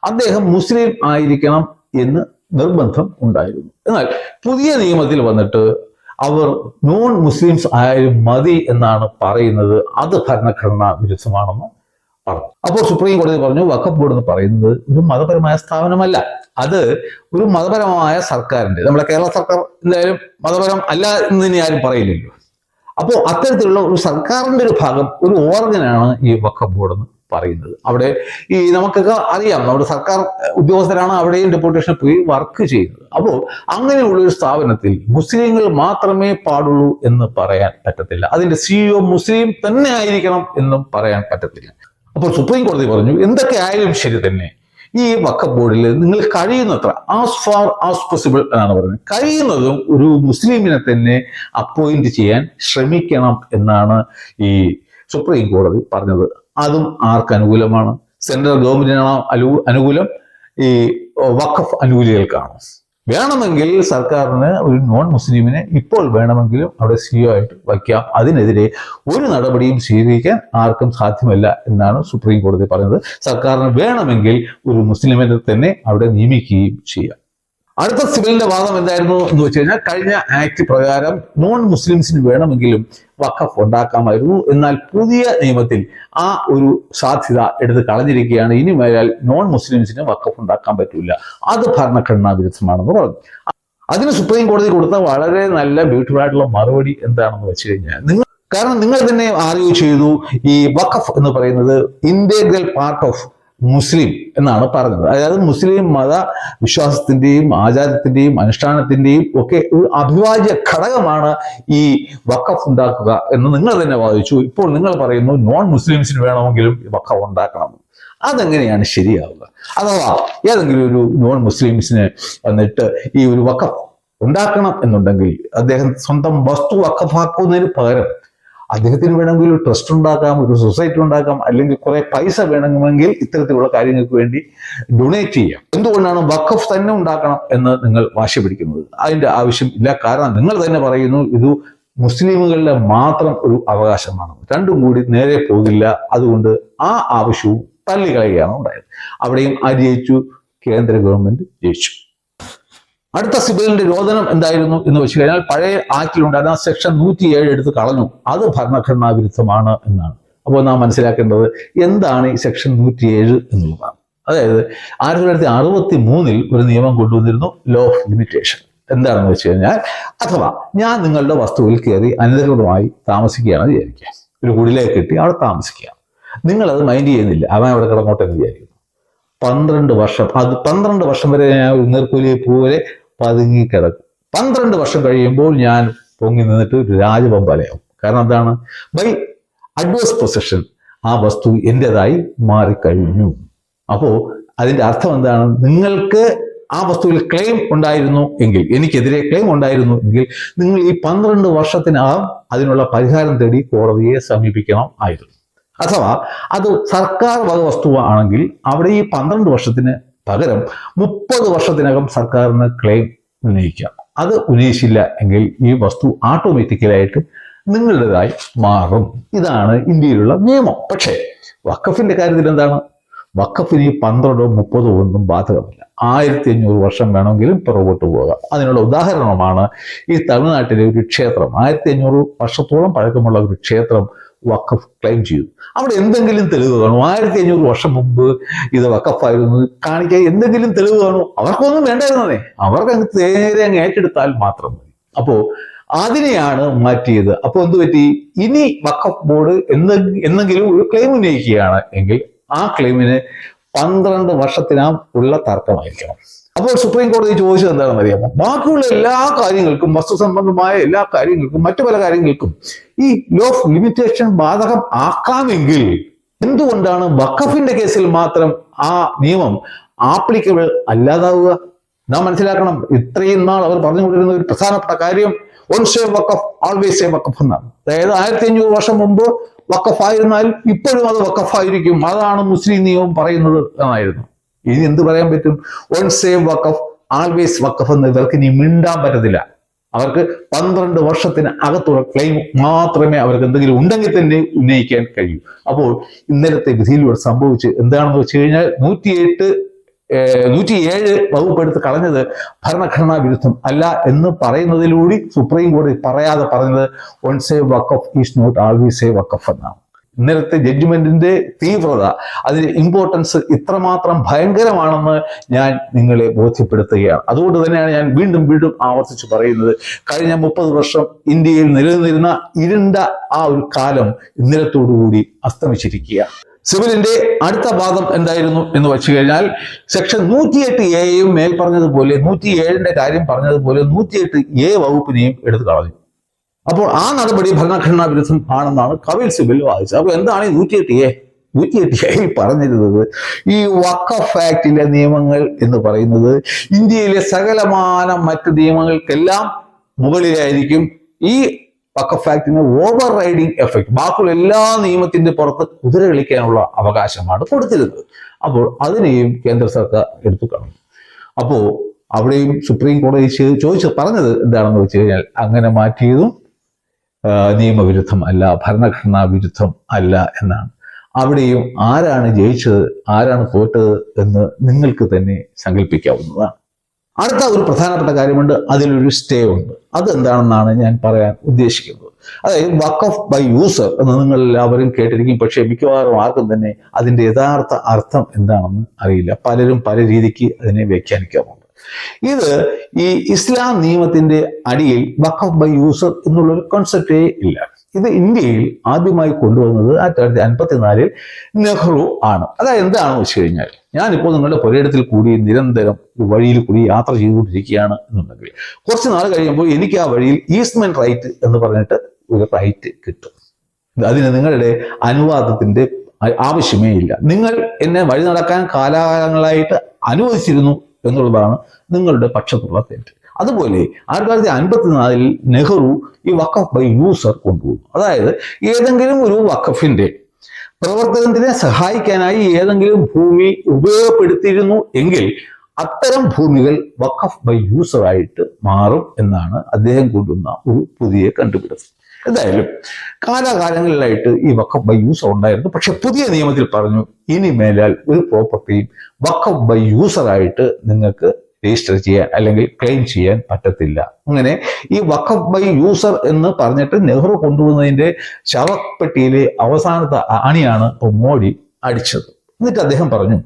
അദ്ദേഹം മുസ്ലിം ആയിരിക്കണം എന്ന് നിർബന്ധം ഉണ്ടായിരുന്നു. എന്നാൽ പുതിയ നിയമത്തിൽ വന്നിട്ട് അവർ നോൺ മുസ്ലിംസ് ആയാലും മതി എന്നാണ് പറയുന്നത്. അത് ഭരണഘടനാ വിരുദ്ധമാണെന്ന് പറഞ്ഞു. അപ്പോൾ സുപ്രീം കോടതി പറഞ്ഞു, വഖഫ് ബോർഡ് എന്ന് പറയുന്നത് ഒരു മതപരമായ സ്ഥാപനമല്ല, അത് ഒരു മതപരമായ സർക്കാരിന്റെ, നമ്മുടെ കേരള സർക്കാർ എന്തായാലും മതപരം അല്ല എന്ന് ഇനി ആരും പറയില്ലല്ലോ. അപ്പോൾ അത്തരത്തിലുള്ള ഒരു സർക്കാരിന്റെ ഒരു ഭാഗം, ഒരു ഓർഗനാണ് ഈ വഖഫ് ബോർഡ് എന്ന് പറയുന്നത്. അവിടെ ഈ നമുക്കൊക്കെ അറിയാം, നമ്മുടെ സർക്കാർ ഉദ്യോഗസ്ഥരാണ് അവിടെയും ഡെപ്യൂട്ടേഷനിൽ പോയി വർക്ക് ചെയ്യുന്നത്. അപ്പോൾ അങ്ങനെയുള്ള ഒരു സ്ഥാപനത്തിൽ മുസ്ലിങ്ങൾ മാത്രമേ പാടുള്ളൂ എന്ന് പറയാൻ പറ്റത്തില്ല. അതിന്റെ CEO മുസ്ലിം തന്നെ ആയിരിക്കണം എന്നും പറയാൻ പറ്റത്തില്ല. അപ്പോൾ സുപ്രീം കോടതി പറഞ്ഞു, എന്തൊക്കെ ആയാലും ശരി തന്നെ ഈ വഖഫ് ബോർഡിൽ നിങ്ങൾ കഴിയുന്നത്ര ആസ് ഫാർ ആസ് പോസിബിൾ എന്നാണ് പറയുന്നത്, കഴിയുന്നതും ഒരു മുസ്ലിമിനെ തന്നെ അപ്പോയിന്റ് ചെയ്യാൻ ശ്രമിക്കണം എന്നാണ് ഈ സുപ്രീം കോടതി പറഞ്ഞത്. അതും ആർക്ക് അനുകൂലമാണ്? സെൻട്രൽ ഗവൺമെന്റിനാണോ അനുകൂലം? ഈ വഖഫ് അനുകൂലികൾക്കാണോ? വേണമെങ്കിൽ സർക്കാരിന് ഒരു നോൺ മുസ്ലിമിനെ ഇപ്പോൾ വേണമെങ്കിലും അവിടെ CEO ആയിട്ട് വയ്ക്കാം. അതിനെതിരെ ഒരു നടപടിയും സ്വീകരിക്കാൻ ആർക്കും സാധ്യമല്ല എന്നാണ് സുപ്രീം കോടതി പറഞ്ഞത്. സർക്കാരിന് വേണമെങ്കിൽ ഒരു മുസ്ലിമിനെ തന്നെ അവിടെ നിയമിക്കുകയും ചെയ്യാം. അടുത്ത സിബലിന്റെ വാദം എന്തായിരുന്നു എന്ന് വെച്ച് കഴിഞ്ഞാൽ, കഴിഞ്ഞ ആക്ട് പ്രകാരം നോൺ മുസ്ലിംസിന് വേണമെങ്കിലും വഖഫ് ഉണ്ടാക്കാമായിരുന്നു. എന്നാൽ പുതിയ നിയമത്തിൽ ആ ഒരു സാധ്യത എടുത്ത് കളഞ്ഞിരിക്കുകയാണ്. ഇനി മേലാൽ നോൺ മുസ്ലിംസിന് വഖഫ് ഉണ്ടാക്കാൻ പറ്റില്ല, അത് ഭരണഘടനാ വിരുദ്ധമാണെന്ന് പറഞ്ഞു. അതിന് സുപ്രീം കോടതി കൊടുത്ത വളരെ നല്ല ബ്യൂട്ടിഫുൾ ആയിട്ടുള്ള മറുപടി എന്താണെന്ന് വെച്ച് കഴിഞ്ഞാൽ, കാരണം നിങ്ങൾ തന്നെ ആർഗ്യൂ ചെയ്തു, ഈ വഖഫ് എന്ന് പറയുന്നത് ഇന്റഗ്രൽ പാർട്ട് ഓഫ് മുസ്ലിം എന്നാണ് പറഞ്ഞത്. അതായത് മുസ്ലിം മത വിശ്വാസത്തിന്റെയും ആചാരത്തിന്റെയും അനുഷ്ഠാനത്തിന്റെയും ഒക്കെ ഒരു അവിഭാജ്യ ഘടകമാണ് ഈ വഖഫ് ഉണ്ടാക്കുക എന്ന് നിങ്ങൾ തന്നെ വാദിച്ചു. ഇപ്പോൾ നിങ്ങൾ പറയുന്നു നോൺ മുസ്ലിംസിന് വേണമെങ്കിലും വഖഫ് ഉണ്ടാക്കണം. അതെങ്ങനെയാണ് ശരിയാവുക? അഥവാ ഏതെങ്കിലും ഒരു നോൺ മുസ്ലിംസിന് വന്നിട്ട് ഈ ഒരു വഖഫ് ഉണ്ടാക്കണം എന്നുണ്ടെങ്കിൽ അദ്ദേഹം സ്വന്തം വസ്തു വഖഫാക്കുന്നതിന് പകരം അദ്ദേഹത്തിന് വേണമെങ്കിൽ ഒരു ട്രസ്റ്റ് ഉണ്ടാക്കാം, ഒരു സൊസൈറ്റി ഉണ്ടാക്കാം, അല്ലെങ്കിൽ കുറെ പൈസ വേണമെങ്കിൽ ഇത്തരത്തിലുള്ള കാര്യങ്ങൾക്ക് വേണ്ടി ഡൊണേറ്റ് ചെയ്യാം. എന്തുകൊണ്ടാണ് വഖഫ് തന്നെ ഉണ്ടാക്കണം എന്ന് നിങ്ങൾ വാശി പിടിക്കുന്നത്? അതിന്റെ ആവശ്യം ഇല്ല. കാരണം നിങ്ങൾ തന്നെ പറയുന്നു ഇത് മുസ്ലിമുകളുടെ മാത്രം ഒരു അവകാശമാണ്. രണ്ടും കൂടി നേരെ പോകില്ല. അതുകൊണ്ട് ആ ആവശ്യവും തള്ളിക്കളയുകയാണ് ഉണ്ടായത്. അവിടെയും ജയിച്ചു, കേന്ദ്ര ഗവൺമെന്റ് ജയിച്ചു. അടുത്ത സിബിലിന്റെ രോദനം എന്തായിരുന്നു എന്ന് വെച്ച് കഴിഞ്ഞാൽ പഴയ ആക്ടിലുണ്ടായിരുന്ന സെക്ഷൻ 107 എടുത്ത് കളഞ്ഞു. അത് ഭരണഘടനാ വിരുദ്ധമാണ് എന്നാണ്. അപ്പോൾ നാം മനസ്സിലാക്കേണ്ടത് എന്താണ് ഈ സെക്ഷൻ 107 എന്നുള്ളതാണ്. അതായത് 1963 ഒരു നിയമം കൊണ്ടുവന്നിരുന്നു, ലോ ഓഫ് ലിമിറ്റേഷൻ. എന്താണെന്ന് വെച്ച് കഴിഞ്ഞാൽ, അഥവാ ഞാൻ നിങ്ങളുടെ വസ്തുവിൽ കയറി അനധികൃതമായി താമസിക്കുകയാണെന്ന് വിചാരിക്കുക, ഒരു കുടിലേക്ക് കിട്ടി അവിടെ താമസിക്കുക, നിങ്ങളത് മൈൻഡ് ചെയ്യുന്നില്ല, അവൻ അവിടെ കിടന്നോട്ടെ എന്ന് വിചാരിക്കുന്നു. 12 വർഷം, അത് 12 വർഷം വരെ ഞാൻ ഒരു നീർക്കൂലിയെ പോലെ പതുങ്ങി കിടക്കും. 12 വർഷം കഴിയുമ്പോൾ ഞാൻ പൊങ്ങി നിന്നിട്ട് ഒരു രാജപമ്പാലയാവും. കാരണം എന്താണ്? ബൈ അഡ്വേഴ്സ് പൊസഷൻ ആ വസ്തു എന്റേതായി മാറിക്കഴിഞ്ഞു. അപ്പോ അതിന്റെ അർത്ഥം എന്താണ്? നിങ്ങൾക്ക് ആ വസ്തുവിൽ ക്ലെയിം ഉണ്ടായിരുന്നു എങ്കിൽ, എനിക്കെതിരെ ക്ലെയിം ഉണ്ടായിരുന്നു എങ്കിൽ, നിങ്ങൾ ഈ 12 വർഷത്തിനകം അതിനുള്ള പരിഹാരം തേടി കോടതിയെ സമീപിക്കണം ആയിരുന്നു. അഥവാ അത് സർക്കാർ വക വസ്തുവാണെങ്കിൽ അവിടെ ഈ 12 വർഷത്തിന് പകരം 30 വർഷത്തിനകം സർക്കാരിന് ക്ലെയിം ഉന്നയിക്കാം. അത് ഉന്നയിച്ചില്ല എങ്കിൽ ഈ വസ്തു ഓട്ടോമാറ്റിക്കലായിട്ട് നിങ്ങളുടേതായി മാറും. ഇതാണ് ഇന്ത്യയിലുള്ള നിയമം. പക്ഷേ വഖഫിന്റെ കാര്യത്തിൽ എന്താണ്? വഖഫിന് ഈ 12 30 ഒന്നും ബാധകമല്ല. 1500 വർഷം വേണമെങ്കിലും പുറകോട്ട് പോകാം. അതിനുള്ള ഉദാഹരണമാണ് ഈ തമിഴ്നാട്ടിലെ ഒരു ക്ഷേത്രം. 1500 വർഷത്തോളം പഴക്കമുള്ള ഒരു ക്ഷേത്രം വഖഫ് ക്ലെയിം ചെയ്തു. അവിടെ എന്തെങ്കിലും തെളിവ് കാണും? 1500 വർഷം മുമ്പ് ഇത് വഖഫായിരുന്നു കാണിക്കാൻ എന്തെങ്കിലും തെളിവ് കാണും? അവർക്കൊന്നും വേണ്ടായിരുന്നേ, അവർക്ക് നേരെ അങ്ങ് ഏറ്റെടുത്താൽ മാത്രം മതി. അപ്പോ അതിനെയാണ് മാറ്റിയത്. അപ്പോൾ എന്ത് പറ്റി? ഇനി വഖഫ് ബോർഡ് എന്തെങ്കിലും ഒരു ക്ലെയിം ഉന്നയിക്കുകയാണ് എങ്കിൽ ആ ക്ലെയിമിന് 12 വർഷത്തിനാം ഉള്ള തർക്കമായിരിക്കണം. അപ്പോൾ സുപ്രീം കോടതി ചോദിച്ചത് എന്താണെന്ന് അറിയാമോ? ബാക്കിയുള്ള എല്ലാ കാര്യങ്ങൾക്കും, വസ്തു സംബന്ധമായ എല്ലാ കാര്യങ്ങൾക്കും, മറ്റു പല കാര്യങ്ങൾക്കും ഈ ലോ ഓഫ് ലിമിറ്റേഷൻ ബാധകം ആക്കാമെങ്കിൽ എന്തുകൊണ്ടാണ് വഖഫിന്റെ കേസിൽ മാത്രം ആ നിയമം ആപ്ലിക്കബിൾ അല്ലാതാവുക? നാം മനസ്സിലാക്കണം, ഇത്രയും നാൾ അവർ പറഞ്ഞുകൊണ്ടിരുന്ന ഒരു പ്രധാനപ്പെട്ട കാര്യം once a waqf always a waqf എന്നാണ്. അതായത് 1500 വർഷം മുമ്പ് വഖഫായിരുന്നാൽ ഇപ്പോഴും അത് വഖഫായിരിക്കും, അതാണ് മുസ്ലിം നിയമം പറയുന്നത് എന്നായിരുന്നു. ഇനി എന്ത് പറയാൻ പറ്റും? വൺസ് എ വഖഫ് ആൾവേസ് വഖഫ് എന്ന് ഇവർക്ക് ഇനി മിണ്ടാൻ പറ്റത്തില്ല. അവർക്ക് 12 വർഷത്തിന് അകത്തുള്ള ക്ലെയിം മാത്രമേ അവർക്ക് എന്തെങ്കിലും ഉണ്ടെങ്കിൽ തന്നെ ഉന്നയിക്കാൻ കഴിയൂ. അപ്പോൾ ഇന്നലത്തെ വിധിയിലൂടെ സംഭവിച്ച് എന്താണെന്ന് വെച്ച് കഴിഞ്ഞാൽ 107 വകുപ്പ് എടുത്ത് കളഞ്ഞത് ഭരണഘടനാ വിരുദ്ധം അല്ല എന്ന് പറയുന്നതിലൂടെ സുപ്രീം കോടതി പറയാതെ പറഞ്ഞത് once a waqf is not always a waqf എന്നാണ്. ഇന്നലത്തെ ജഡ്ജ്മെന്റിന്റെ തീവ്രത, അതിന്റെ ഇമ്പോർട്ടൻസ് ഇത്രമാത്രം ഭയങ്കരമാണെന്ന് ഞാൻ നിങ്ങളെ ബോധ്യപ്പെടുത്തുകയാണ്. അതുകൊണ്ട് തന്നെയാണ് ഞാൻ വീണ്ടും വീണ്ടും ആവർത്തിച്ച് പറയുന്നത്, കഴിഞ്ഞ 30 വർഷം ഇന്ത്യയിൽ നിലനിന്നിരുന്ന ഇരുണ്ട ആ ഒരു കാലം ഇന്നലത്തോടുകൂടി അസ്തമിച്ചിരിക്കുക. സിവിലിന്റെ അടുത്ത ഭാഗം എന്തായിരുന്നു എന്ന് വെച്ച് കഴിഞ്ഞാൽ, സെക്ഷൻ 108A മേൽ പറഞ്ഞതുപോലെ 107ന്റെ കാര്യം പറഞ്ഞതുപോലെ 108A വകുപ്പിനെയും എടുത്തു കളഞ്ഞു. അപ്പോൾ ആ നടപടി ഭരണഘടനാ വിരുദ്ധം ആണെന്നാണ് കപിൽ സിബൽ വാദിച്ചത്. അപ്പോൾ എന്താണ് ഈ 108A? 108A പറഞ്ഞിരുന്നത്, ഈ വഖഫ് ആക്ടിലെ നിയമങ്ങൾ എന്ന് പറയുന്നത് ഇന്ത്യയിലെ സകലമാന മറ്റ് നിയമങ്ങൾക്കെല്ലാം മുകളിലായിരിക്കും. ഈ വഖഫ് ആക്ടിന് ഓവർ റൈഡിങ് എഫക്ട്, ബാക്കിയുള്ള എല്ലാ നിയമത്തിന്റെ പുറത്ത് കുതിര കളിക്കാനുള്ള അവകാശമാണ് കൊടുത്തിരുന്നത്. അപ്പോൾ അതിനെയും കേന്ദ്ര സർക്കാർ എടുത്തു കളഞ്ഞു. അപ്പോൾ അവിടെയും സുപ്രീം കോടതി പറഞ്ഞത് എന്താണെന്ന് വെച്ച് കഴിഞ്ഞാൽ, അങ്ങനെ മാറ്റിയതും നിയമവിരുദ്ധം അല്ല, ഭരണഘടനാ വിരുദ്ധം അല്ല എന്നാണ്. അവിടെയും ആരാണ് ജയിച്ചത് ആരാണ് തോറ്റത് എന്ന് നിങ്ങൾക്ക് തന്നെ സങ്കല്പിക്കാവുന്നതാണ്. അടുത്ത ഒരു പ്രധാനപ്പെട്ട കാര്യമുണ്ട്, അതിലൊരു സ്റ്റേ ഉണ്ട്. അതെന്താണെന്നാണ് ഞാൻ പറയാൻ ഉദ്ദേശിക്കുന്നത്. അതായത് വഖഫ് ബൈ യൂസർ എന്ന് നിങ്ങൾ എല്ലാവരും കേട്ടിരിക്കും, പക്ഷേ മിക്കവാറും ആർക്കും തന്നെ അതിന്റെ യഥാർത്ഥ അർത്ഥം എന്താണെന്ന് അറിയില്ല. പലരും പല രീതിക്ക് അതിനെ വ്യാഖ്യാനിക്കാറുണ്ട്. ഇത് ഈ ഇസ്ലാം നിയമത്തിന്റെ അടിയിൽ വഖഫ് ബൈ യൂസർ എന്നുള്ളൊരു കോൺസെപ്റ്റേ ഇല്ല. ഇത് ഇന്ത്യയിൽ ആദ്യമായി കൊണ്ടുവന്നത് 1954 നെഹ്റു ആണ്. അതായത് എന്താണെന്ന് വെച്ച് കഴിഞ്ഞാൽ, ഞാനിപ്പോൾ നിങ്ങളുടെ പുരയിടത്തിൽ കൂടി നിരന്തരം വഴിയിൽ കൂടി യാത്ര ചെയ്തുകൊണ്ടിരിക്കുകയാണ് എന്നുണ്ടെങ്കിൽ കുറച്ച് നാൾ കഴിയുമ്പോൾ എനിക്ക് ആ വഴിയിൽ ഈസ്റ്റ്മെന്റ് റൈറ്റ് എന്ന് പറഞ്ഞിട്ട് ഒരു റൈറ്റ് കിട്ടും. അതിന് നിങ്ങളുടെ അനുവാദത്തിന്റെ ആവശ്യമേ ഇല്ല. നിങ്ങൾ എന്നെ വഴി നടക്കാൻ കാലാകാലങ്ങളായിട്ട് അനുവദിച്ചിരുന്നു എന്നുള്ളതാണ് നിങ്ങളുടെ പക്ഷത്തുള്ള തെറ്റ്. അതുപോലെ 1954 നെഹ്റു ഈ വഖഫ് ബൈ യൂസർ കൊണ്ടുവന്നു. അതായത് ഏതെങ്കിലും ഒരു വഖഫിന്റെ പ്രവർത്തനത്തിനെ സഹായിക്കാനായി ഏതെങ്കിലും ഭൂമി ഉപയോഗപ്പെടുത്തിയിരുന്നു എങ്കിൽ അത്തരം ഭൂമികൾ വഖഫ് ബൈ യൂസർ ആയിട്ട് മാറും എന്നാണ് അദ്ദേഹം കൊണ്ടുവന്ന ഒരു പുതിയ കണ്ടുപിടുത്തം. എന്തായാലും കാലാകാലങ്ങളിലായിട്ട് ഈ വഖഫ് ബൈ യൂസർ ഉണ്ടായിരുന്നു. പക്ഷെ പുതിയ നിയമത്തിൽ പറഞ്ഞു, ഇനി മേലാൽ ഒരു പ്രോപ്പർട്ടിയും വഖഫ് ബൈ യൂസർ ആയിട്ട് നിങ്ങൾക്ക് രജിസ്റ്റർ ചെയ്യാൻ അല്ലെങ്കിൽ ക്ലെയിം ചെയ്യാൻ പറ്റത്തില്ല. അങ്ങനെ ഈ വഖഫ് ബൈ യൂസർ എന്ന് പറഞ്ഞിട്ട് നെഹ്റു കൊണ്ടുവന്നതിന്റെ ശവപ്പെട്ടിയിലെ അവസാനത്തെ അണിയാണ് ഇപ്പോൾ മോഡി അടിച്ചത്. എന്നിട്ട് അദ്ദേഹം പറഞ്ഞു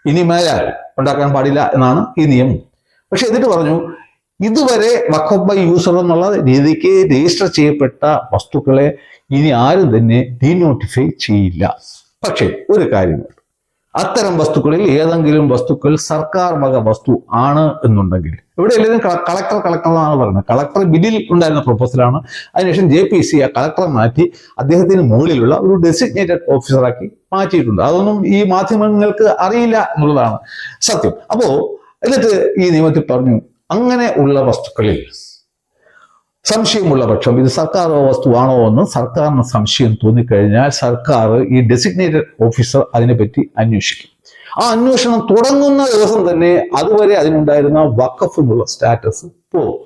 ഇനി മേലാൽ ഉണ്ടാക്കാൻ പാടില്ല എന്നാണ് ഈ നിയമം. പക്ഷെ എന്നിട്ട് പറഞ്ഞു ഇതുവരെ വഖഫ് ബൈ യൂസർ എന്നുള്ള രീതിക്ക് രജിസ്റ്റർ ചെയ്യപ്പെട്ട വസ്തുക്കളെ ഇനി ആരും തന്നെ ഡീനോട്ടിഫൈ ചെയ്യില്ല. പക്ഷെ ഒരു കാര്യമുണ്ട്, അത്തരം വസ്തുക്കളിൽ ഏതെങ്കിലും വസ്തുക്കൾ സർക്കാർ വക വസ്തു ആണ് എന്നുണ്ടെങ്കിൽ, ഇവിടെ എല്ലാവരും കളക്ടർ എന്നാണ് പറയുന്നത്. കളക്ടർ ബില്ലിൽ ഉണ്ടായിരുന്ന പ്രൊപ്പോസലാണ്. അതിനുശേഷം JPC ആ കളക്ടറെ മാറ്റി അദ്ദേഹത്തിന് മുകളിലുള്ള ഒരു ഡെസിഗ്നേറ്റഡ് ഓഫീസറാക്കി മാറ്റിയിട്ടുണ്ട്. അതൊന്നും ഈ മാധ്യമങ്ങൾക്ക് അറിയില്ല എന്നുള്ളതാണ് സത്യം. അപ്പോ എന്നിട്ട് ഈ നിയമത്തിൽ പറഞ്ഞു അങ്ങനെ ഉള്ള വസ്തുക്കളിൽ സംശയമുള്ള പക്ഷം ഇത് സർക്കാർ വസ്തുവാണോ എന്ന് സർക്കാരിന് സംശയം തോന്നിക്കഴിഞ്ഞാൽ സർക്കാർ ഈ ഡെസിഗ്നേറ്റഡ് ഓഫീസർ അതിനെപ്പറ്റി അന്വേഷിക്കും. ആ അന്വേഷണം തുടങ്ങുന്ന ദിവസം തന്നെ അതുവരെ അതിനുണ്ടായിരുന്ന വഖഫ് എന്നുള്ള സ്റ്റാറ്റസ് പോകും.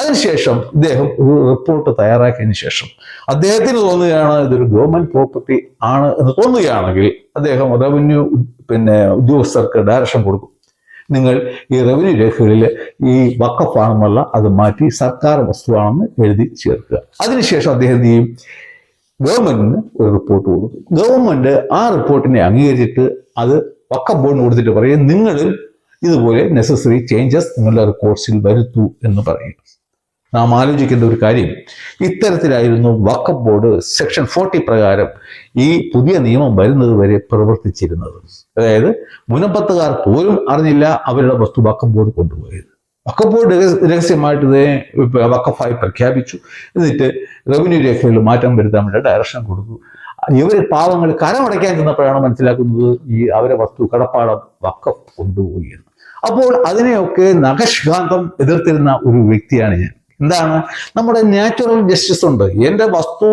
അതിനുശേഷം ഇദ്ദേഹം ഒരു റിപ്പോർട്ട് തയ്യാറാക്കിയതിനു ശേഷം അദ്ദേഹത്തിന് തോന്നുകയാണ് ഇതൊരു ഗവൺമെന്റ് പ്രോപ്പർട്ടി ആണ് എന്ന് തോന്നുകയാണെങ്കിൽ അദ്ദേഹം റവന്യൂ ഉദ്യോഗസ്ഥർക്ക് ഡയറക്ഷൻ കൊടുക്കും. നിങ്ങൾ ഈ റവന്യൂ രേഖകളിൽ ഈ വഖഫാണെന്നല്ല അത് മാറ്റി സർക്കാർ വസ്തുവാണെന്ന് എഴുതി ചേർക്കുക. അതിനുശേഷം അദ്ദേഹം എന്ത് ചെയ്യും, ഗവൺമെന്റിന് ഒരു റിപ്പോർട്ട് കൊടുക്കും. ഗവൺമെന്റ് ആ റിപ്പോർട്ടിനെ അംഗീകരിച്ചിട്ട് അത് വഖഫ് ബോർഡിന് കൊടുത്തിട്ട് പറയും നിങ്ങൾ ഇതുപോലെ നെസസറി ചേഞ്ചസ് നിങ്ങളുടെ റിപ്പോർട്ട്സിൽ വരുത്തൂ എന്ന് പറയും. നാം ആലോചിക്കേണ്ട ഒരു കാര്യം, ഇത്തരത്തിലായിരുന്നു വഖഫ് ബോർഡ് സെക്ഷൻ 40 പ്രകാരം ഈ പുതിയ നിയമം വരുന്നത് വരെ പ്രവർത്തിച്ചിരുന്നത്. അതായത് മുനമ്പത്തുകാർ പോലും അറിഞ്ഞില്ല അവരുടെ വസ്തു വഖഫ് ബോർഡ് കൊണ്ടുപോയത്. വഖഫ് ബോർഡ് രഹസ്യമായിട്ട് വഖഫായി പ്രഖ്യാപിച്ചു. എന്നിട്ട് റവന്യൂ രേഖകളിൽ മാറ്റം വരുത്താൻ വേണ്ടി ഡയറക്ഷൻ കൊടുത്തു. ഇവർ പാവങ്ങൾ കരമടയ്ക്കാൻ ചെന്നപ്പോഴാണ് മനസ്സിലാക്കുന്നത് ഈ അവരെ വസ്തു കടപ്പാടം വഖഫ് കൊണ്ടുപോയി എന്ന്. അപ്പോൾ അതിനെയൊക്കെ നഖശിഖാന്തം എതിർത്തിരുന്ന ഒരു വ്യക്തിയാണ് ഞാൻ. എന്താണ്, നമ്മുടെ നാച്ചുറൽ ജസ്റ്റിസ് ഉണ്ട്. എൻ്റെ വസ്തു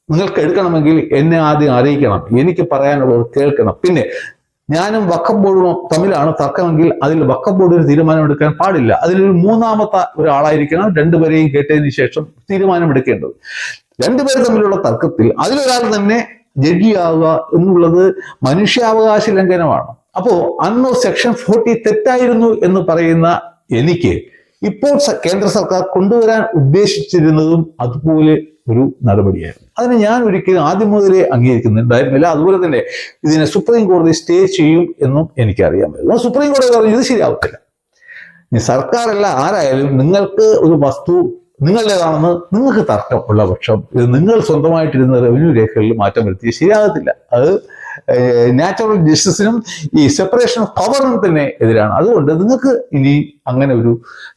നിങ്ങൾക്ക് എടുക്കണമെങ്കിൽ എന്നെ ആദ്യം അറിയിക്കണം, എനിക്ക് പറയാനുള്ളത് കേൾക്കണം. പിന്നെ ഞാനും വഖഫ് ബോർഡും തമ്മിലാണ് തർക്കമെങ്കിൽ അതിൽ വഖഫ് ബോർഡ് ഒരു തീരുമാനം എടുക്കാൻ പാടില്ല. അതിലൊരു മൂന്നാമത്തെ ഒരാളായിരിക്കണം രണ്ടുപേരെയും കേട്ടതിന് ശേഷം തീരുമാനമെടുക്കേണ്ടത്. രണ്ടുപേർ തമ്മിലുള്ള തർക്കത്തിൽ അതിലൊരാൾ തന്നെ ജഡ്ജിയാവുക എന്നുള്ളത് മനുഷ്യാവകാശ ലംഘനമാണ്. അപ്പോ അന്ന് സെക്ഷൻ 40 തെറ്റായിരുന്നു എന്ന് പറയുന്ന എനിക്ക് ഇപ്പോൾ കേന്ദ്ര സർക്കാർ കൊണ്ടുവരാൻ ഉദ്ദേശിച്ചിരുന്നതും അതുപോലെ ഒരു നടപടിയായിരുന്നു. അതിന് ഞാൻ ഒരിക്കലും ആദ്യം മുതലേ അംഗീകരിക്കുന്നുണ്ടായിരുന്നില്ല. അതുപോലെ തന്നെ ഇതിനെ സുപ്രീം കോടതി സ്റ്റേ ചെയ്യും എന്നും എനിക്കറിയാമായിരുന്നു. സുപ്രീം കോടതി പറഞ്ഞു ഇത് ശരിയാവത്തില്ല, ഇനി സർക്കാരല്ല ആരായാലും നിങ്ങൾക്ക് ഒരു വസ്തു നിങ്ങളുടേതാണെന്ന് നിങ്ങൾക്ക് തർക്കമുള്ള പക്ഷം ഇത് നിങ്ങൾ സ്വന്തമായിട്ടിരുന്ന റവന്യൂ രേഖകളിൽ മാറ്റം വരുത്തി ശരിയാകത്തില്ല. അത് നാച്ചുറൽ ജസ്റ്റിസിനും ഈ സെപ്പറേഷൻ ഓഫ് പവറിനും തന്നെ എതിരാണ്. അതുകൊണ്ട് നിങ്ങൾക്ക് ഇനി അങ്ങനെ ഒരു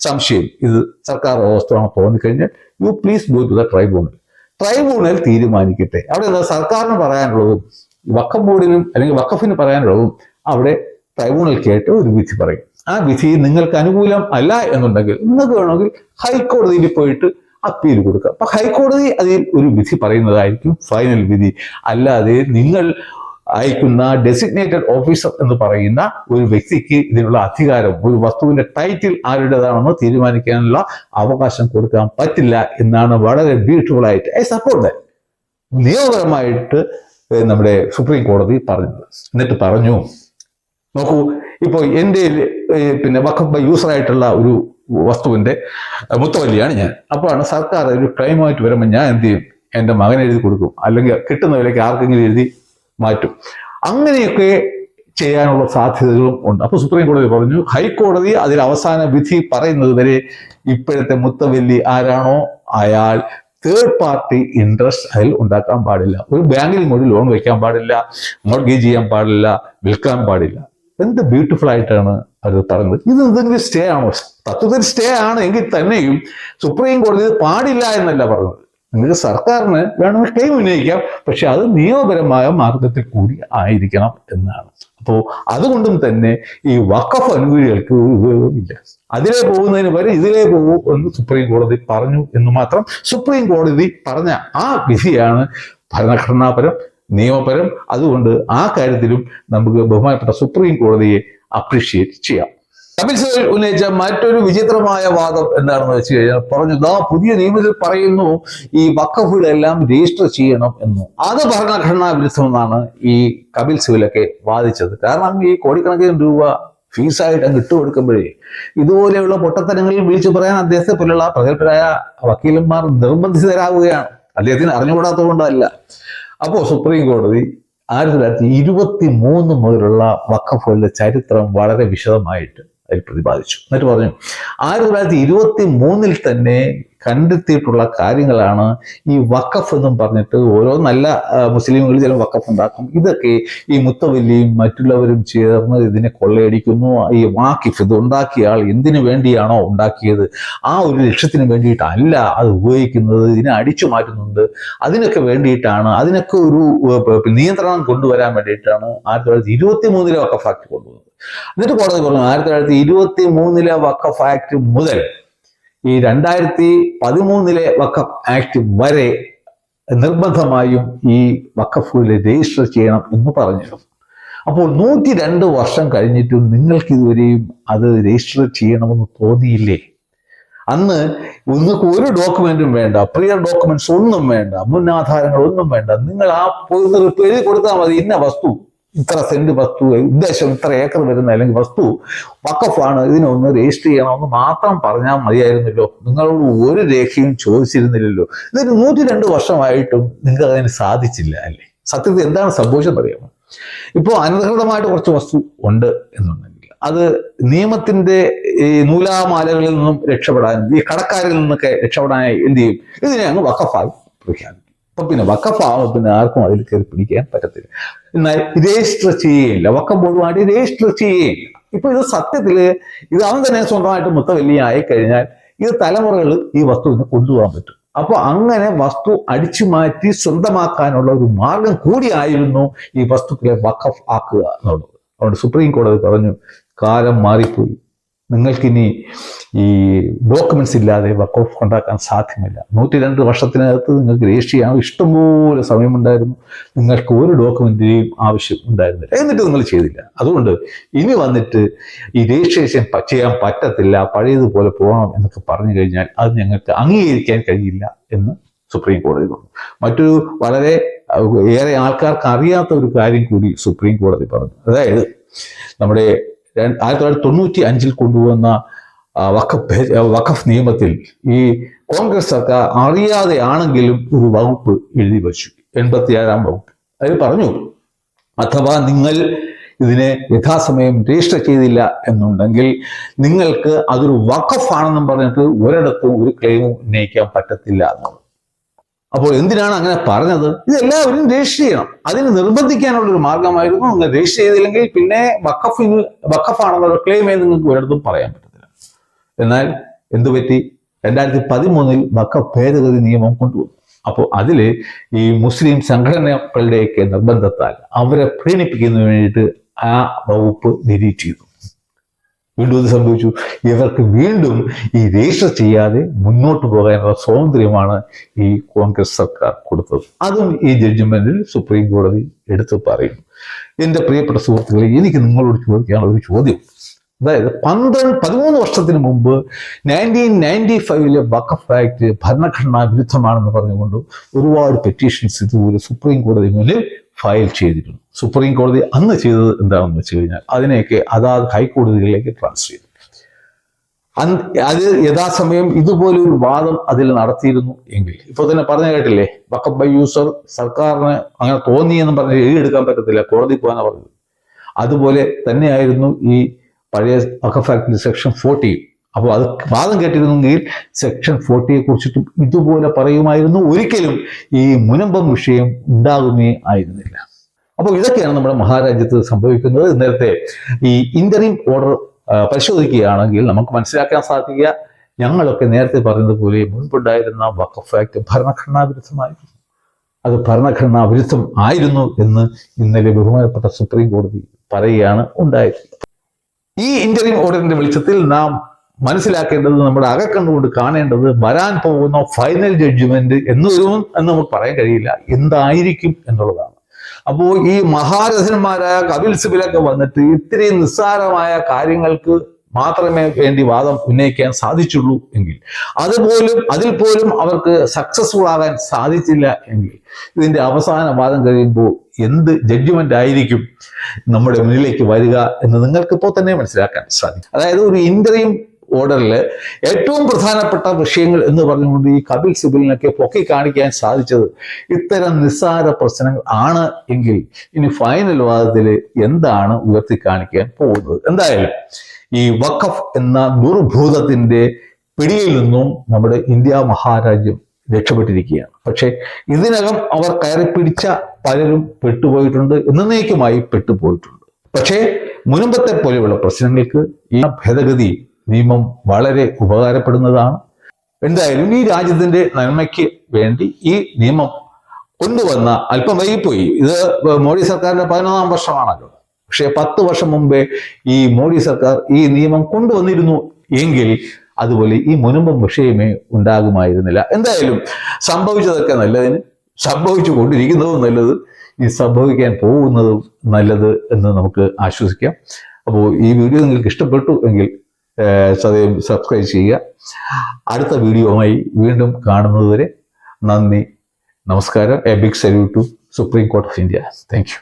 സംശയം ഇത് സർക്കാർ വസ്തുവാണ് തോന്നിക്കഴിഞ്ഞാൽ you please go to the tribunal തീരുമാനിക്കട്ടെ. അവിടെ എന്താ സർക്കാരിന് പറയാനുള്ളതും വഖഫ് ബോർഡിനും അല്ലെങ്കിൽ വഖഫിന് പറയാനുള്ളതും അവിടെ ട്രൈബ്യൂണൽ കേട്ട് ഒരു വിധി പറയും. ആ വിധി നിങ്ങൾക്ക് അനുകൂലം അല്ല എന്നുണ്ടെങ്കിൽ നിങ്ങൾക്ക് വേണമെങ്കിൽ ഹൈക്കോടതിയിൽ പോയിട്ട് അപ്പീൽ കൊടുക്കുക. അപ്പൊ ഹൈക്കോടതി അതിൽ ഒരു വിധി പറയുന്നതായിരിക്കും ഫൈനൽ വിധി. അല്ലാതെ നിങ്ങൾ അയക്കുന്ന ഡെസിഗ്നേറ്റഡ് ഓഫീസർ എന്ന് പറയുന്ന ഒരു വ്യക്തിക്ക് ഇതിനുള്ള അധികാരം, ഒരു വസ്തുവിന്റെ ടൈറ്റിൽ ആരുടേതാണെന്ന് തീരുമാനിക്കാനുള്ള അവകാശം കൊടുക്കാൻ പറ്റില്ല എന്നാണ് വളരെ ബ്യൂട്ടിഫുൾ ആയിട്ട് ഐ സപ്പോർട്ട് ദാറ്റ് നിയമപരമായിട്ട് നമ്മുടെ സുപ്രീം കോടതി പറഞ്ഞത്. എന്നിട്ട് പറഞ്ഞു, നോക്കൂ, ഇപ്പോൾ എൻ്റെ വഖഫ് ബൈ യൂസറായിട്ടുള്ള ഒരു വസ്തുവിന്റെ മുത്തവല്ലിയാണ് ഞാൻ. അപ്പോഴാണ് സർക്കാർ ഒരു ക്ലെയിമായിട്ട് വരുമ്പോൾ ഞാൻ എന്ത് ചെയ്യും, എൻ്റെ മകൻ എഴുതി കൊടുക്കും, അല്ലെങ്കിൽ കിട്ടുന്ന വിലയ്ക്ക് ആർക്കെങ്കിലും എഴുതി മാറ്റും. അങ്ങനെയൊക്കെ ചെയ്യാനുള്ള സാധ്യതകളും ഉണ്ട്. അപ്പൊ സുപ്രീം കോടതി പറഞ്ഞു, ഹൈക്കോടതി അതിൽ അവസാന വിധി പറയുന്നത് വരെ ഇപ്പോഴത്തെ മുത്തവല്ലി ആരാണോ അയാൾ തേർഡ് പാർട്ടി ഇൻട്രസ്റ്റ് അതിൽ ഉണ്ടാക്കാൻ പാടില്ല. ഒരു ബാങ്കിൽ കൂടി ലോൺ വയ്ക്കാൻ പാടില്ല, മോർഗേജ് ചെയ്യാൻ പാടില്ല, വിൽക്കാൻ പാടില്ല. എന്ത് ബ്യൂട്ടിഫുൾ ആയിട്ടാണ് അത് പറയുന്നത്. ഇത് എന്തെങ്കിലും സ്റ്റേ ആണോ? തത്വത്തിൽ സ്റ്റേ ആണ് എങ്കിൽ തന്നെയും സുപ്രീം കോടതി ഇത് പാടില്ല എന്നല്ല പറഞ്ഞത്. നിങ്ങൾക്ക് സർക്കാരിന് വേണമെങ്കിൽ ക്ലെയിം ഉന്നയിക്കാം, പക്ഷെ അത് നിയമപരമായ മാർഗത്തിൽ കൂടി ആയിരിക്കണം എന്നാണ്. അപ്പോൾ അതുകൊണ്ടും തന്നെ ഈ വഖഫ് അനുകൂലികൾക്ക് ഒരു ഉപയോഗമില്ല. അതിലേ പോകുന്നതിന് പകരം ഇതിലേ പോകൂ എന്ന് സുപ്രീം കോടതി പറഞ്ഞു എന്ന് മാത്രം. സുപ്രീം കോടതി പറഞ്ഞ ആ വിധിയാണ് ഭരണഘടനാപരം, നിയമപരം. അതുകൊണ്ട് ആ കാര്യത്തിലും നമുക്ക് ബഹുമാനപ്പെട്ട സുപ്രീം കോടതിയെ അപ്രീഷിയേറ്റ് ചെയ്യാം. കപിൽ സിബൽ ഉന്നയിച്ച മറ്റൊരു വിചിത്രമായ വാദം എന്താണെന്ന് വെച്ച് കഴിഞ്ഞാൽ പറഞ്ഞു, പുതിയ നിയമത്തിൽ പറയുന്നു ഈ വഖഫുകളെല്ലാം രജിസ്റ്റർ ചെയ്യണം എന്ന്. അത് ഭരണഘടനാ വിരുദ്ധമെന്നാണ് ഈ കപിൽ സിബലൊക്കെ വാദിച്ചത്. കാരണം ഈ കോടിക്കണക്കിന് രൂപ ഫീസായിട്ട് അങ്ങ് ഇട്ടുകൊടുക്കുമ്പോഴേ ഇതുപോലെയുള്ള പൊട്ടത്തരങ്ങളിൽ വിളിച്ചു പറയാൻ അദ്ദേഹത്തെ പോലുള്ള പ്രഗത്ഭരായ വക്കീലന്മാർ നിർബന്ധിതരാകുകയാണ്. അദ്ദേഹത്തിന് അറിഞ്ഞുകൂടാത്തത് കൊണ്ടല്ല. അപ്പോൾ സുപ്രീം കോടതി 1923 മുതലുള്ള വഖഫുകളുടെ ചരിത്രം വളരെ വിശദമായിട്ട് അതിൽ പ്രതിപാദിച്ചു. എന്നിട്ട് പറഞ്ഞു 1923 തന്നെ കണ്ടെത്തിയിട്ടുള്ള കാര്യങ്ങളാണ് ഈ വഖഫ് എന്നും പറഞ്ഞിട്ട് ഓരോ നല്ല മുസ്ലിമുകൾ ചില വഖഫ് ഉണ്ടാക്കും. ഇതൊക്കെ ഈ മുത്തവല്ലിയും മറ്റുള്ളവരും ചേർന്ന് ഇതിനെ കൊള്ളയടിക്കുന്നു. ഈ വാക്കിഫ് ഇത് ഉണ്ടാക്കിയ ആൾ എന്തിനു വേണ്ടിയാണോ ഉണ്ടാക്കിയത് ആ ഒരു ലക്ഷ്യത്തിന് വേണ്ടിയിട്ടല്ല അത് ഉപയോഗിക്കുന്നത്, ഇതിനെ അടിച്ചു മാറ്റുന്നുണ്ട്, അതിനൊക്കെ വേണ്ടിയിട്ടാണ്, അതിനൊക്കെ ഒരു നിയന്ത്രണം കൊണ്ടുവരാൻ വേണ്ടിയിട്ടാണ് 1923 വഖഫ് ആക്ട് കൊണ്ടുവന്നത്. എന്നിട്ട് കോടതി പറഞ്ഞു 1923 വഖഫ് ആക്ട് മുതൽ ഈ 2013 വഖഫ് ആക്ട് വരെ നിർബന്ധമായും ഈ വഖഫുകളെ രജിസ്റ്റർ ചെയ്യണം എന്ന് പറഞ്ഞിരുന്നു. അപ്പോൾ 102 വർഷം കഴിഞ്ഞിട്ടും നിങ്ങൾക്ക് ഇതുവരെയും അത് രജിസ്റ്റർ ചെയ്യണമെന്ന് തോന്നിയില്ലേ? അന്ന് നിങ്ങൾക്ക് ഒരു ഡോക്യുമെന്റും വേണ്ട, പ്രിയർ ഡോക്യുമെന്റ്സ് ഒന്നും വേണ്ട, മുന്നാധാരങ്ങൾ ഒന്നും വേണ്ട. നിങ്ങൾ ആ എഴുതി കൊടുത്താൽ മതി, ഇന്ന വസ്തു ഇത്ര സെന്റ് വസ്തു, ഉദ്ദേശം ഇത്ര ഏക്കർ വരുന്ന അല്ലെങ്കിൽ വസ്തു വഖഫാണ്, ഇതിനൊന്ന് രജിസ്റ്റർ ചെയ്യണമെന്ന് മാത്രം പറഞ്ഞാൽ മതിയായിരുന്നല്ലോ. നിങ്ങളോട് ഒരു രേഖയും ചോദിച്ചിരുന്നില്ലല്ലോ. ഇതിന് 102 വർഷമായിട്ടും നിങ്ങൾക്ക് അതിന് സാധിച്ചില്ല അല്ലേ? സത്യത്തിൽ എന്താണ് സംഭവിച്ചതെന്ന് അറിയാമോ? ഇപ്പോൾ അനധികൃതമായിട്ട് കുറച്ച് വസ്തു ഉണ്ട് എന്നുണ്ടെങ്കിൽ അത് നിയമത്തിന്റെ ഈ നൂലാമാലകളിൽ നിന്നും രക്ഷപ്പെടാൻ, ഈ കടക്കാരിൽ നിന്നൊക്കെ രക്ഷപ്പെടാനായി എന്ത് ചെയ്യും? ഇതിനെ അങ്ങ് വഖഫായി പ്രഖ്യാപിക്കും. അപ്പൊ പിന്നെ വഖഫാവുമ്പോൾ പിന്നെ ആർക്കും അതിൽ കയറി പിടിക്കാൻ പറ്റത്തില്ല. എന്നാൽ രജിസ്റ്റർ ചെയ്യില്ല, വഖഫ് ബോർഡുമായിട്ട് രജിസ്റ്റർ ചെയ്യില്ല. ഇപ്പൊ ഇത് സത്യത്തില് ഇത് അവൻ തന്നെ സ്വന്തമായിട്ട് മുത്തവല്ലി ആയി കഴിഞ്ഞാൽ ഇത് തലമുറകൾ ഈ വസ്തുവിനെ കൊണ്ടുപോകാൻ പറ്റും. അപ്പൊ അങ്ങനെ വസ്തു അടിച്ചു മാറ്റി സ്വന്തമാക്കാനുള്ള ഒരു മാർഗം കൂടിയായിരുന്നു ഈ വസ്തുക്കളെ വഖഫ് ആക്കുക എന്നുള്ളത്. അതുകൊണ്ട് സുപ്രീം കോടതി പറഞ്ഞു കാലം മാറിപ്പോയി, നിങ്ങൾക്കിനി ഈ ഡോക്യുമെന്റ്സ് ഇല്ലാതെ വഖഫ് ഉണ്ടാക്കാൻ സാധ്യമല്ല. 102 വർഷത്തിനകത്ത് നിങ്ങൾക്ക് രജിസ്റ്റർ ചെയ്യാൻ ഇഷ്ടംപോലെ സമയമുണ്ടായിരുന്നു, നിങ്ങൾക്ക് ഒരു ഡോക്യുമെന്റിന്റെയും ആവശ്യം ഉണ്ടായിരുന്നില്ല, എന്നിട്ട് നിങ്ങൾ ചെയ്തില്ല. അതുകൊണ്ട് ഇനി വന്നിട്ട് ഈ രജിസ്ട്രേഷൻ ചെയ്യാൻ പറ്റത്തില്ല, പഴയതുപോലെ പോകണം എന്നൊക്കെ പറഞ്ഞു കഴിഞ്ഞാൽ അത് ഞങ്ങൾക്ക് അംഗീകരിക്കാൻ കഴിയില്ല എന്ന് സുപ്രീം കോടതി പറഞ്ഞു. മറ്റൊരു വളരെ ഏറെ ആൾക്കാർക്ക് അറിയാത്ത ഒരു കാര്യം കൂടി സുപ്രീം കോടതി പറഞ്ഞു. അതായത് നമ്മുടെ 1995 കൊണ്ടുവന്ന വഖഫ് നിയമത്തിൽ ഈ കോൺഗ്രസ് സർക്കാർ അറിയാതെ ആണെങ്കിലും ഒരു വകുപ്പ് എഴുതി വച്ചു, 87-ാം വകുപ്പ്. അതിൽ പറഞ്ഞു അഥവാ നിങ്ങൾ ഇതിനെ യഥാസമയം രജിസ്റ്റർ ചെയ്തില്ല എന്നുണ്ടെങ്കിൽ നിങ്ങൾക്ക് അതൊരു വഖഫാണെന്നും പറഞ്ഞിട്ട് ഒരിടത്തും ഒരു ക്ലെയിമും ഉന്നയിക്കാൻ പറ്റത്തില്ല എന്നുള്ളത്. അപ്പോൾ എന്തിനാണ് അങ്ങനെ പറഞ്ഞത്? ഇതെല്ലാവരും രജിസ്റ്റർ ചെയ്യണം, അതിന് നിർബന്ധിക്കാനുള്ള ഒരു മാർഗമായിരുന്നു. നിങ്ങൾ രജിസ്റ്റർ ചെയ്തില്ലെങ്കിൽ പിന്നെ വഖഫാണെന്നുള്ള ക്ലെയിം നിങ്ങൾക്ക് ഒരിടത്തും പറയാൻ പറ്റത്തില്ല. എന്നാൽ എന്തുപറ്റി? 2013 വഖഫ് ഭേദഗതി നിയമം കൊണ്ടുവന്നു. അപ്പോൾ അതില് ഈ മുസ്ലിം സംഘടനകളുടെയൊക്കെ നിർബന്ധത്താൽ അവരെ പ്രീണിപ്പിക്കുന്നതിന് വേണ്ടിയിട്ട് ആ വകുപ്പ് ഡിലീറ്റ് ചെയ്തു. വീണ്ടും ഇത് സംഭവിച്ചു. ഇവർക്ക് വീണ്ടും ഈ രജിസ്റ്റർ ചെയ്യാതെ മുന്നോട്ട് പോകാനുള്ള സ്വാതന്ത്ര്യമാണ് ഈ കോൺഗ്രസ് സർക്കാർ കൊടുത്തത്. അതും ഈ ജഡ്ജ്മെന്റിൽ സുപ്രീം കോടതി എടുത്തു പറയുന്നു. എൻ്റെ പ്രിയപ്പെട്ട സുഹൃത്തുക്കളെ, എനിക്ക് നിങ്ങളോട് ചോദിക്കാനുള്ള ഒരു ചോദ്യം, അതായത് 13 വർഷത്തിന് മുമ്പ് 1995 വഖഫ് ആക്ട് ഭരണഘടനാ വിരുദ്ധമാണെന്ന് പറഞ്ഞുകൊണ്ട് ഒരുപാട് പെറ്റീഷൻസ് ഇതുപോലെ സുപ്രീം കോടതി മുന്നിൽ ഫയൽ ചെയ്തിരുന്നു. സുപ്രീം കോടതി അന്ന് ചെയ്തത് എന്താണെന്ന് വെച്ച് കഴിഞ്ഞാൽ അതിനെയൊക്കെ അതാത് ഹൈക്കോടതികളിലേക്ക് ട്രാൻസ്ഫർ ചെയ്തു. അത് യഥാസമയം ഇതുപോലെ ഒരു വാദം അതിൽ നടത്തിയിരുന്നു എങ്കിൽ ഇപ്പോൾ തന്നെ പറഞ്ഞു കേട്ടില്ലേ, വഖഫ് ബൈ യൂസർ സർക്കാരിന് അങ്ങനെ തോന്നിയെന്നും പറഞ്ഞ് എഴുതിയെടുക്കാൻ പറ്റത്തില്ല, കോടതി പോകാനാണ് പറഞ്ഞത്. അതുപോലെ തന്നെയായിരുന്നു ഈ പഴയ വഖഫ് ആക്ടിന്റെ സെക്ഷൻ 40. അപ്പോൾ അത് വാദം കേട്ടിരുന്നെങ്കിൽ സെക്ഷൻ 40 കുറിച്ചിട്ടും ഇതുപോലെ പറയുമായിരുന്നു, ഒരിക്കലും ഈ മുനമ്പം വിഷയം ഉണ്ടാകുമേ ആയിരുന്നില്ല. അപ്പോൾ ഇതൊക്കെയാണ് നമ്മുടെ മഹാരാജ്യത്ത് സംഭവിക്കുന്നത്. നേരത്തെ ഈ ഇന്ററിം ഓർഡർ പരിശോധിക്കുകയാണെങ്കിൽ നമുക്ക് മനസ്സിലാക്കാൻ സാധിക്കുക, ഞങ്ങളൊക്കെ നേരത്തെ പറഞ്ഞതുപോലെ മുൻപുണ്ടായിരുന്ന വഖഫ് ആക്ട് ഭരണഘടനാ വിരുദ്ധമായിരുന്നു. അത് ഭരണഘടനാ വിരുദ്ധം ആയിരുന്നു എന്ന് ഇന്നലെ ബഹുമാനപ്പെട്ട സുപ്രീം കോടതി പറയുകയാണ് ഉണ്ടായത്. ഈ ഇന്ററിം ഓർഡറിന്റെ വെളിച്ചത്തിൽ നാം മനസ്സിലാക്കേണ്ടത്, നമ്മുടെ അകക്കണ്ണുകൊണ്ട് കാണേണ്ടത്, വരാൻ പോകുന്ന ഫൈനൽ ജഡ്ജ്മെന്റ് എന്ന് നമുക്ക് പറയാൻ കഴിയില്ല, എന്തായിരിക്കും എന്നുള്ളതാണ്. അപ്പോൾ ഈ മഹാരഥന്മാരായ കപിൽ സിബലൊക്കെ വന്നിട്ട് ഇത്രയും നിസ്സാരമായ കാര്യങ്ങൾക്ക് മാത്രമേ വേണ്ടി വാദം ഉന്നയിക്കാൻ സാധിച്ചുള്ളൂ എങ്കിൽ, അതിൽ പോലും അവർക്ക് സക്സസ്ഫുൾ ആകാൻ സാധിച്ചില്ല എങ്കിൽ, ഇതിന്റെ അവസാന വാദം കഴിയുമ്പോൾ എന്ത് ജഡ്ജ്മെന്റ് ആയിരിക്കും നമ്മുടെ മുന്നിലേക്ക് വരിക എന്ന് നിങ്ങൾക്ക് ഇപ്പോൾ തന്നെ മനസ്സിലാക്കാൻ സാധിക്കും. അതായത് ഒരു ഇന്ററിം ഓർഡറിൽ ഏറ്റവും പ്രധാനപ്പെട്ട വിഷയങ്ങൾ എന്ന് പറഞ്ഞുകൊണ്ട് ഈ കപിൽ സിബലിനൊക്കെ പൊക്കി കാണിക്കാൻ സാധിച്ചത് ഇത്തരം നിസ്സാര പ്രശ്നങ്ങൾ ആണ് എങ്കിൽ ഇനി ഫൈനൽ വാദത്തിൽ എന്താണ് ഉയർത്തി കാണിക്കാൻ പോകുന്നത്? എന്തായാലും ഈ വഖഫ് എന്ന ദുർഭൂതത്തിന്റെ പിടിയിൽ നിന്നും നമ്മുടെ ഇന്ത്യ മഹാരാജ്യം രക്ഷപ്പെട്ടിരിക്കുകയാണ്. പക്ഷെ ഇതിനകം അവർ കയറിപ്പിടിച്ച പലരും പെട്ടുപോയിട്ടുണ്ട്, എന്നേക്കുമായി പെട്ടുപോയിട്ടുണ്ട്. പക്ഷേ മുൻപത്തെ പോലെയുള്ള പ്രശ്നങ്ങൾക്ക് ഈ ഭേദഗതി നിയമം വളരെ ഉപകാരപ്പെടുന്നതാണ്. എന്തായാലും ഈ രാജ്യത്തിന്റെ നന്മയ്ക്ക് വേണ്ടി ഈ നിയമം കൊണ്ടുവന്ന അല്പം വൈകിപ്പോയി. ഇത് മോഡി സർക്കാരിന്റെ 11ാം വർഷമാണല്ലോ. പക്ഷെ 10 വർഷം മുമ്പേ ഈ മോഡി സർക്കാർ ഈ നിയമം കൊണ്ടുവന്നിരുന്നു എങ്കിൽ അതുപോലെ ഈ മുൻപും വിഷയമേ ഉണ്ടാകുമായിരുന്നില്ല. എന്തായാലും സംഭവിച്ചതൊക്കെ നല്ലതിന്, സംഭവിച്ചു കൊണ്ടിരിക്കുന്നതും നല്ലത്, ഈ സംഭവിക്കാൻ പോകുന്നതും നല്ലത് എന്ന് നമുക്ക് ആശ്വസിക്കാം. അപ്പോൾ ഈ വീഡിയോ നിങ്ങൾക്ക് ഇഷ്ടപ്പെട്ടു എങ്കിൽ സദയം സബ്സ്ക്രൈബ് ചെയ്യുക. അടുത്ത വീഡിയോയുമായി വീണ്ടും കാണുന്നതുവരെ നന്ദി, നമസ്കാരം. A big salute to Supreme Court of India. Thank U.